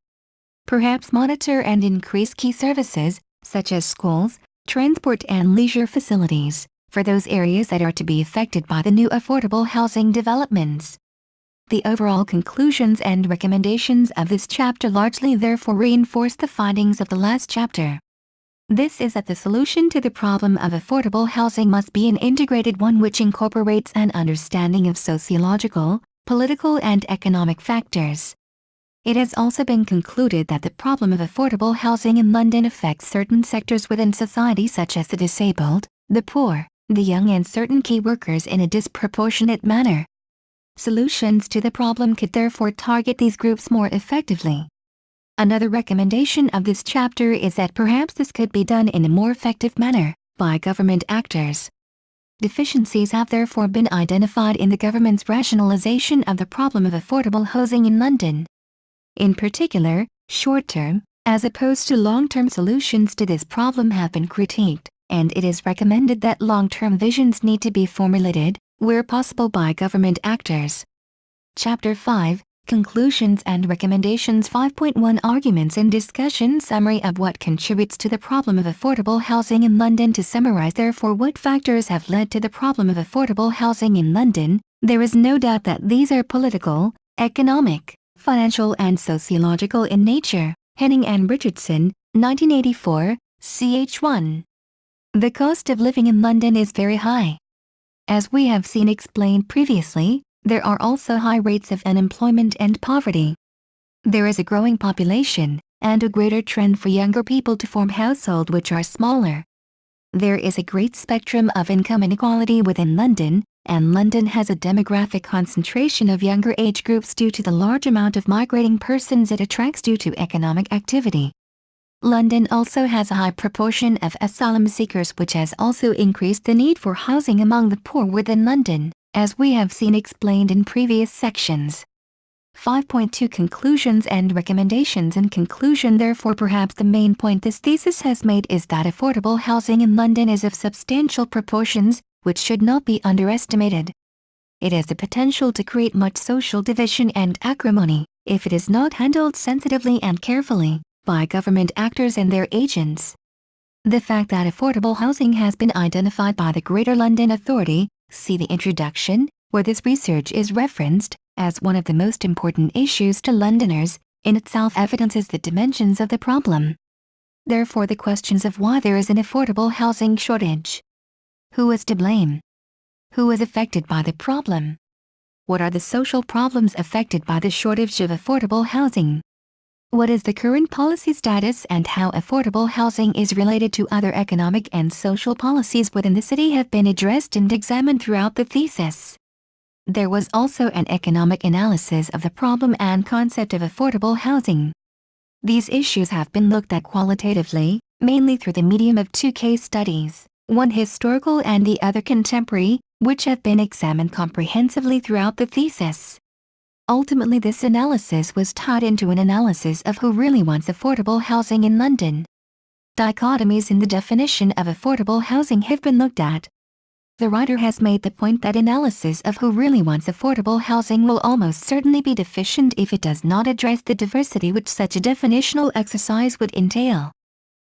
Perhaps monitor and increase key services, such as schools, transport and leisure facilities, for those areas that are to be affected by the new affordable housing developments. The overall conclusions and recommendations of this chapter largely therefore reinforce the findings of the last chapter. This is that the solution to the problem of affordable housing must be an integrated one which incorporates an understanding of sociological, political and economic factors. It has also been concluded that the problem of affordable housing in London affects certain sectors within society such as the disabled, the poor, the young and certain key workers in a disproportionate manner. Solutions to the problem could therefore target these groups more effectively. Another recommendation of this chapter is that perhaps this could be done in a more effective manner, by government actors. Deficiencies have therefore been identified in the government's rationalization of the problem of affordable housing in London. In particular, short-term, as opposed to long-term solutions to this problem have been critiqued, and it is recommended that long-term visions need to be formulated, where possible by government actors. Chapter 5, Conclusions and Recommendations. 5.1 Arguments and Discussion. Summary of what contributes to the problem of affordable housing in London. To summarize therefore what factors have led to the problem of affordable housing in London, there is no doubt that these are political, economic, financial and sociological in nature. Henning and Richardson, 1984, ch. 1. The cost of living in London is very high. As we have seen explained previously, there are also high rates of unemployment and poverty. There is a growing population, and a greater trend for younger people to form households which are smaller. There is a great spectrum of income inequality within London, and London has a demographic concentration of younger age groups due to the large amount of migrating persons it attracts due to economic activity. London also has a high proportion of asylum seekers, which has also increased the need for housing among the poor within London, as we have seen explained in previous sections. 5.2 Conclusions and Recommendations. In conclusion, therefore, perhaps the main point this thesis has made is that affordable housing in London is of substantial proportions, which should not be underestimated. It has the potential to create much social division and acrimony, if it is not handled sensitively and carefully by government actors and their agents. The fact that affordable housing has been identified by the Greater London Authority, see the introduction, where this research is referenced, as one of the most important issues to Londoners, in itself evidences the dimensions of the problem. Therefore, the questions of why there is an affordable housing shortage. Who is to blame? Who is affected by the problem? What are the social problems affected by the shortage of affordable housing? What is the current policy status and how affordable housing is related to other economic and social policies within the city have been addressed and examined throughout the thesis. There was also an economic analysis of the problem and concept of affordable housing. These issues have been looked at qualitatively, mainly through the medium of two case studies, one historical and the other contemporary, which have been examined comprehensively throughout the thesis. Ultimately, this analysis was tied into an analysis of who really wants affordable housing in London. Dichotomies in the definition of affordable housing have been looked at. The writer has made the point that analysis of who really wants affordable housing will almost certainly be deficient if it does not address the diversity which such a definitional exercise would entail.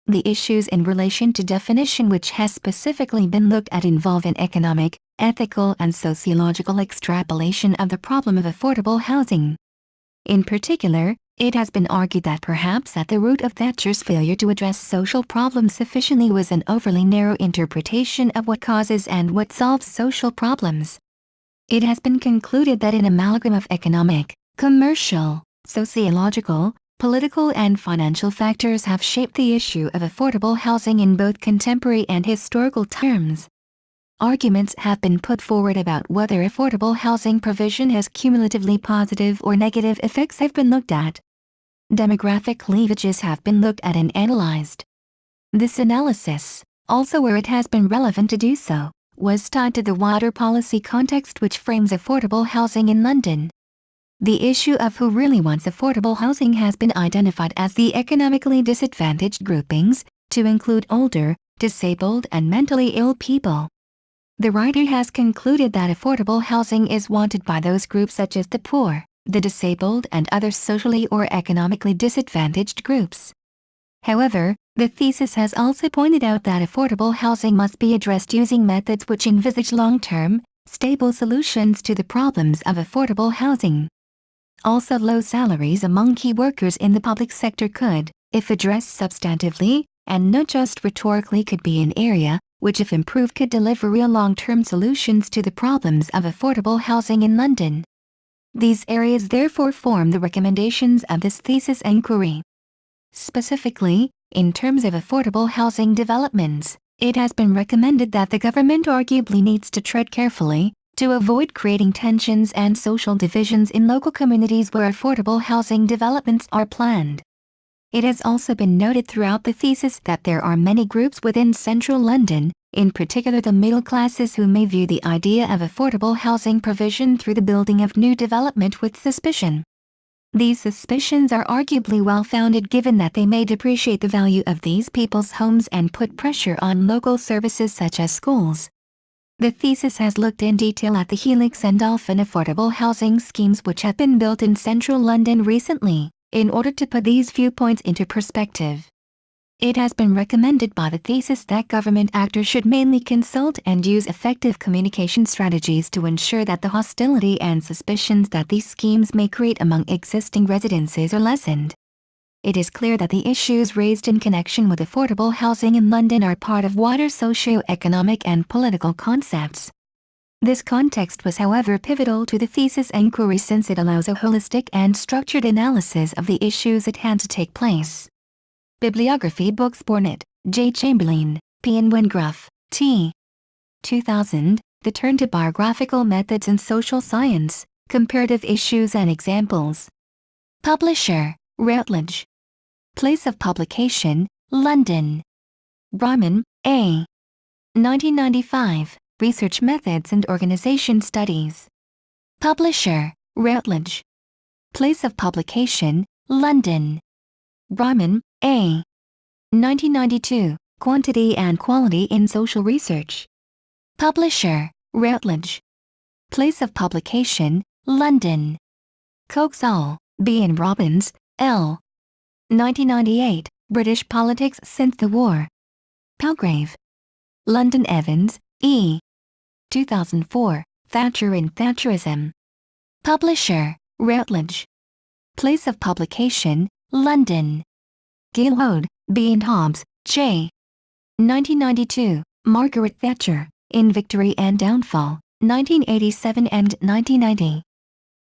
The issues in relation to definition which has specifically been looked at involve an economic, ethical and sociological extrapolation of the problem of affordable housing. In particular, it has been argued that perhaps at the root of Thatcher's failure to address social problems sufficiently was an overly narrow interpretation of what causes and what solves social problems. It has been concluded that an amalgam of economic, commercial, sociological, political and financial factors have shaped the issue of affordable housing in both contemporary and historical terms. Arguments have been put forward about whether affordable housing provision has cumulatively positive or negative effects have been looked at. Demographic cleavages have been looked at and analyzed. This analysis, also where it has been relevant to do so, was tied to the wider policy context which frames affordable housing in London. The issue of who really wants affordable housing has been identified as the economically disadvantaged groupings, to include older, disabled and mentally ill people. The writer has concluded that affordable housing is wanted by those groups such as the poor, the disabled and other socially or economically disadvantaged groups. However, the thesis has also pointed out that affordable housing must be addressed using methods which envisage long-term, stable solutions to the problems of affordable housing. Also, low salaries among key workers in the public sector could, if addressed substantively, and not just rhetorically, could be an area which if improved could deliver real long-term solutions to the problems of affordable housing in London. These areas therefore form the recommendations of this thesis inquiry. Specifically, in terms of affordable housing developments, it has been recommended that the government arguably needs to tread carefully to avoid creating tensions and social divisions in local communities where affordable housing developments are planned. It has also been noted throughout the thesis that there are many groups within central London, in particular the middle classes, who may view the idea of affordable housing provision through the building of new development with suspicion. These suspicions are arguably well-founded given that they may depreciate the value of these people's homes and put pressure on local services such as schools. The thesis has looked in detail at the Helix and Dolphin affordable housing schemes which have been built in central London recently, in order to put these viewpoints into perspective. It has been recommended by the thesis that government actors should mainly consult and use effective communication strategies to ensure that the hostility and suspicions that these schemes may create among existing residences are lessened. it is clear that the issues raised in connection with affordable housing in London are part of wider socio-economic and political concepts. This context was, however, pivotal to the thesis inquiry since it allows a holistic and structured analysis of the issues at hand to take place. Bibliography: books. Bornett, J. Chamberlain, P. and Wengruff, T. 2000, The Turn to Biographical Methods in Social Science, Comparative Issues and Examples. Publisher: Routledge. Place of publication: London. Brahman, A. 1995, Research Methods and Organization Studies. Publisher: Routledge. Place of publication: London. Brahman, A. 1992, Quantity and Quality in Social Research. Publisher: Routledge. Place of publication: London. Coxall, B. and Robbins, L. 1998, British Politics Since the War. Palgrave. London. Evans, E. 2004, Thatcher and Thatcherism. Publisher: Routledge. Place of publication: London. Gilhood, B. and Hobbs, J. 1992, Margaret Thatcher, In Victory and Downfall, 1987 and 1990.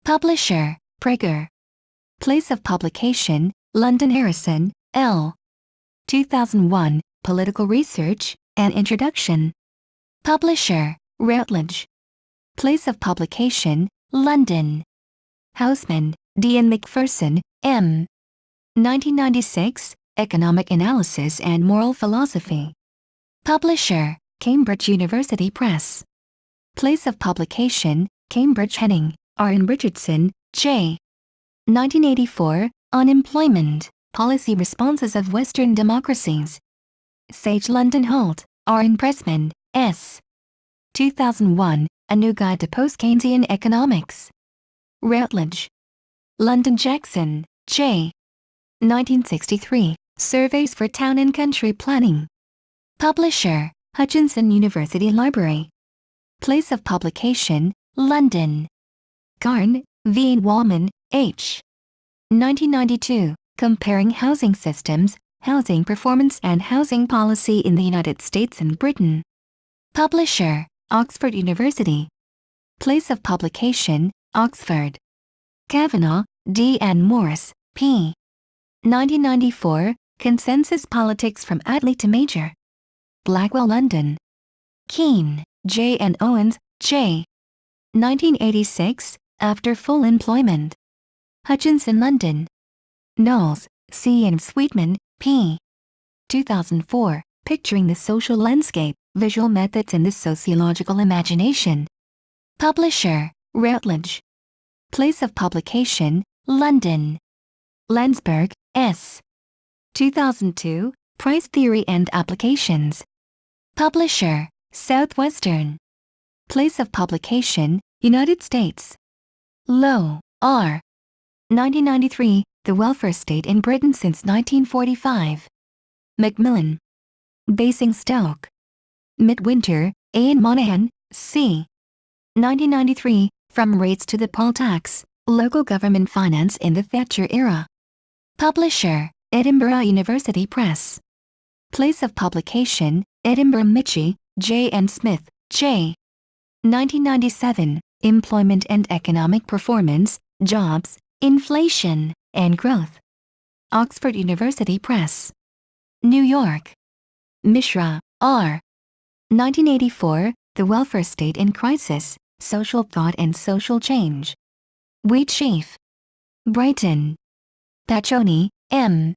Publisher: Praeger. Place of publication: London. Harrison, L. 2001, Political Research, An Introduction. Publisher: Routledge. Place of publication: London. Houseman, D. and McPherson, M. 1996, Economic Analysis and Moral Philosophy. Publisher: Cambridge University Press. Place of publication: Cambridge. Henning, R. and Richardson, J. 1984, Unemployment, Policy Responses of Western Democracies. Sage London. Holt, R. and Pressman, S. 2001, A New Guide to Post-Keynesian Economics. Routledge. London. Jackson, J. 1963, Surveys for Town and Country Planning. Publisher: Hutchinson University Library. Place of publication: London. Garn, V. and Wallman, H. 1992, Comparing Housing Systems, Housing Performance and Housing Policy in the United States and Britain. Publisher: Oxford University. Place of publication: Oxford. Kavanagh, D. and Morris, P. 1994, Consensus Politics from Attlee to Major. Blackwell. London. Keane, J. and Owens, J. 1986, After Full Employment. Hutchinson. London. Knowles, C. and Sweetman, P. 2004, Picturing the Social Landscape, Visual Methods in the Sociological Imagination. Publisher: Routledge. Place of publication: London. Landsberg, S. 2002, Price Theory and Applications. Publisher: Southwestern. Place of publication: United States. Lowe, R. 1993, The Welfare State in Britain Since 1945. Macmillan. Basingstoke. Midwinter, A. and Monahan, C. 1993, From Rates to the Poll Tax, Local Government Finance in the Thatcher Era. Publisher: Edinburgh University Press. Place of publication: Edinburgh. Mitchie, J. and Smith, J. 1997, Employment and Economic Performance, Jobs, Inflation, and Growth. Oxford University Press. New York. Mishra, R. 1984, The Welfare State in Crisis, Social Thought and Social Change. Wheatsheaf. Brighton. Paccioni, M.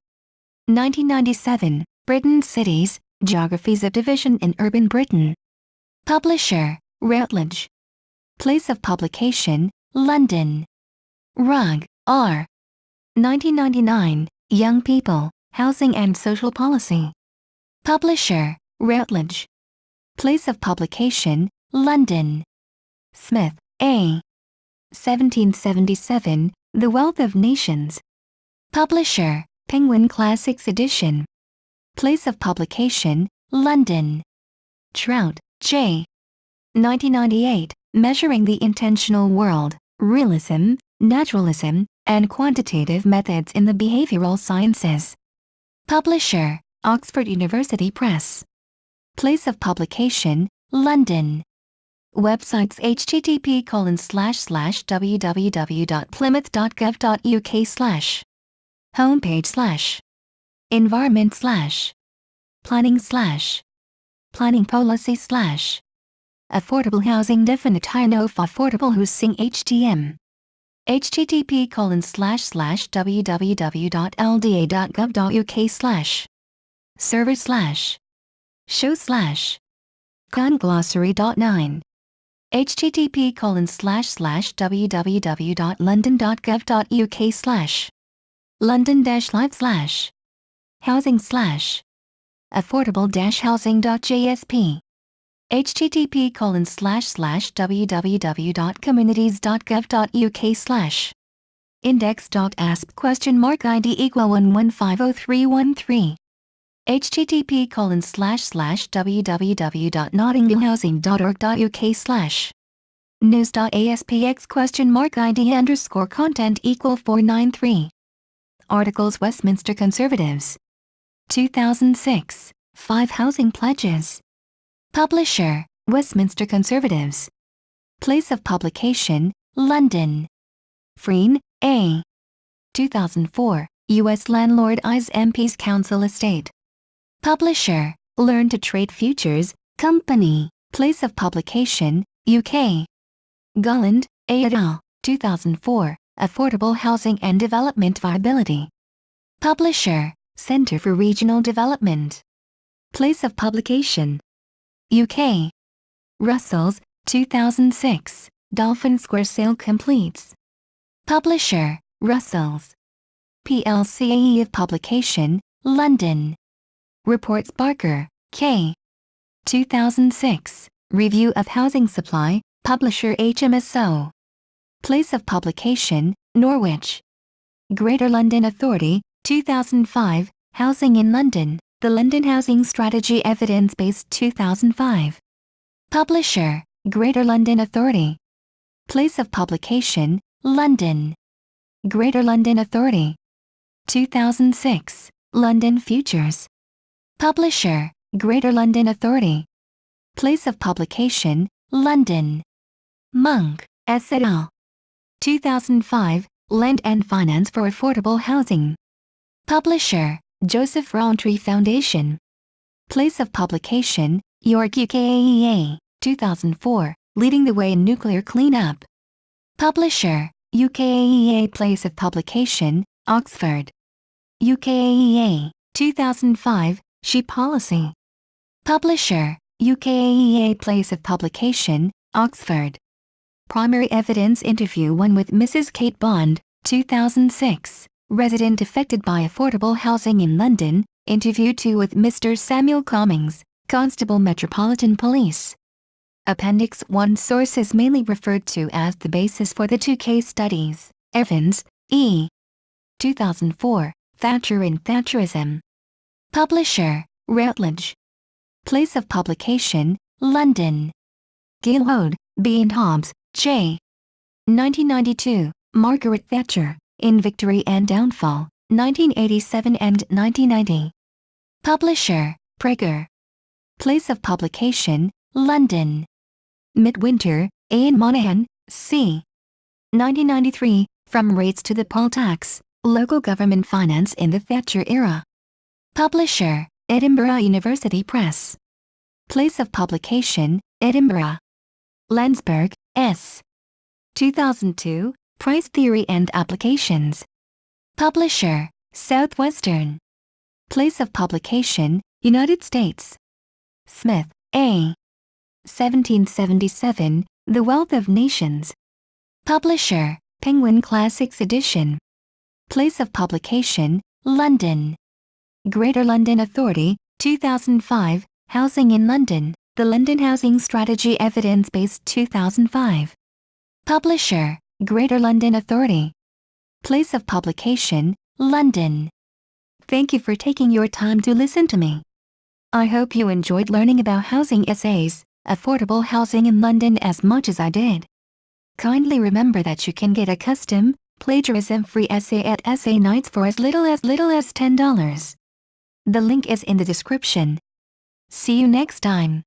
1997, Britain's Cities, Geographies of Division in Urban Britain. Publisher: Routledge. Place of publication: London. Rugg, R. 1999, Young People, Housing and Social Policy. Publisher: Routledge. Place of publication: London. Smith, A. 1777, The Wealth of Nations. Publisher: Penguin Classics Edition. Place of publication: London. Trout, J. 1998, Measuring the Intentional World, Realism, Naturalism, and quantitative methods in the behavioral sciences. Publisher, Oxford University Press. Place of publication, London. Websites http://www.plymouth.gov.uk/ homepage/ environment/ planning/ planning policy/ affordable housing definition of affordable housing HTM http://www.lda.gov.uk/ server/ show/ conglossary.9 http://www.london.gov.uk/ london-live/ housing/ affordable-housing.jsp http://www.communities.gov.uk/ index.asp?id=11501313 http://www.nottinghamhousing.org.uk/ news.asp?id_content=493 articles Westminster Conservatives 2006 5 Housing Pledges. Publisher, Westminster Conservatives. Place of publication, London. Freen, A. 2004, U.S. Landlord Eyes MP's Council Estate. Publisher, Learn to Trade Futures, Company. Place of publication, UK. Gulland, A. et al., 2004, Affordable Housing and Development Viability. Publisher, Centre for Regional Development. Place of publication, UK. Russell's, 2006, Dolphin Square Sale Completes. Publisher, Russell's. PLC of publication, London. Reports Barker, K. 2006, Review of Housing Supply, Publisher HMSO. Place of publication, Norwich. Greater London Authority, 2005, Housing in London, The London Housing Strategy Evidence-Based 2005. Publisher, Greater London Authority. Place of publication, London. Greater London Authority. 2006, London Futures. Publisher, Greater London Authority. Place of publication, London. Monk, S. et al. 2005, Land and Finance for Affordable Housing. Publisher, Joseph Rowntree Foundation. Place of publication, York UKAEA, 2004, Leading the Way in Nuclear Cleanup. Publisher, UKAEA. Place of publication, Oxford. UKAEA, 2005, She Policy. Publisher, UKAEA. Place of publication, Oxford. Primary Evidence Interview 1 with Mrs. Kate Bond, 2006, Resident Affected by Affordable Housing in London, Interview 2 with Mr. Samuel Cummings, Constable Metropolitan Police. Appendix 1 Sources mainly referred to as the basis for the 2 case studies, Evans, E. 2004, Thatcher and Thatcherism. Publisher, Routledge. Place of publication, London. Gilhood, B. and Hobbs, J. 1992, Margaret Thatcher, In Victory and Downfall, 1987 and 1990. Publisher, Prager. Place of publication, London. Midwinter, A. and Monaghan, C. 1993, From Rates to the Poll Tax, Local Government Finance in the Thatcher Era. Publisher, Edinburgh University Press. Place of publication, Edinburgh. Landsberg, S. 2002, Price Theory and Applications. Publisher, Southwestern. Place of publication, United States. Smith, A. 1777, The Wealth of Nations. Publisher, Penguin Classics Edition. Place of publication, London. Greater London Authority, 2005, Housing in London, The London Housing Strategy Evidence-Based 2005. Publisher, Greater London Authority. Place of publication, London. Thank you for taking your time to listen to me. I hope you enjoyed learning about housing essays, affordable housing in London as much as I did. Kindly remember that you can get a custom, plagiarism-free essay at Essay Nights for as little as $10. The link is in the description. See you next time.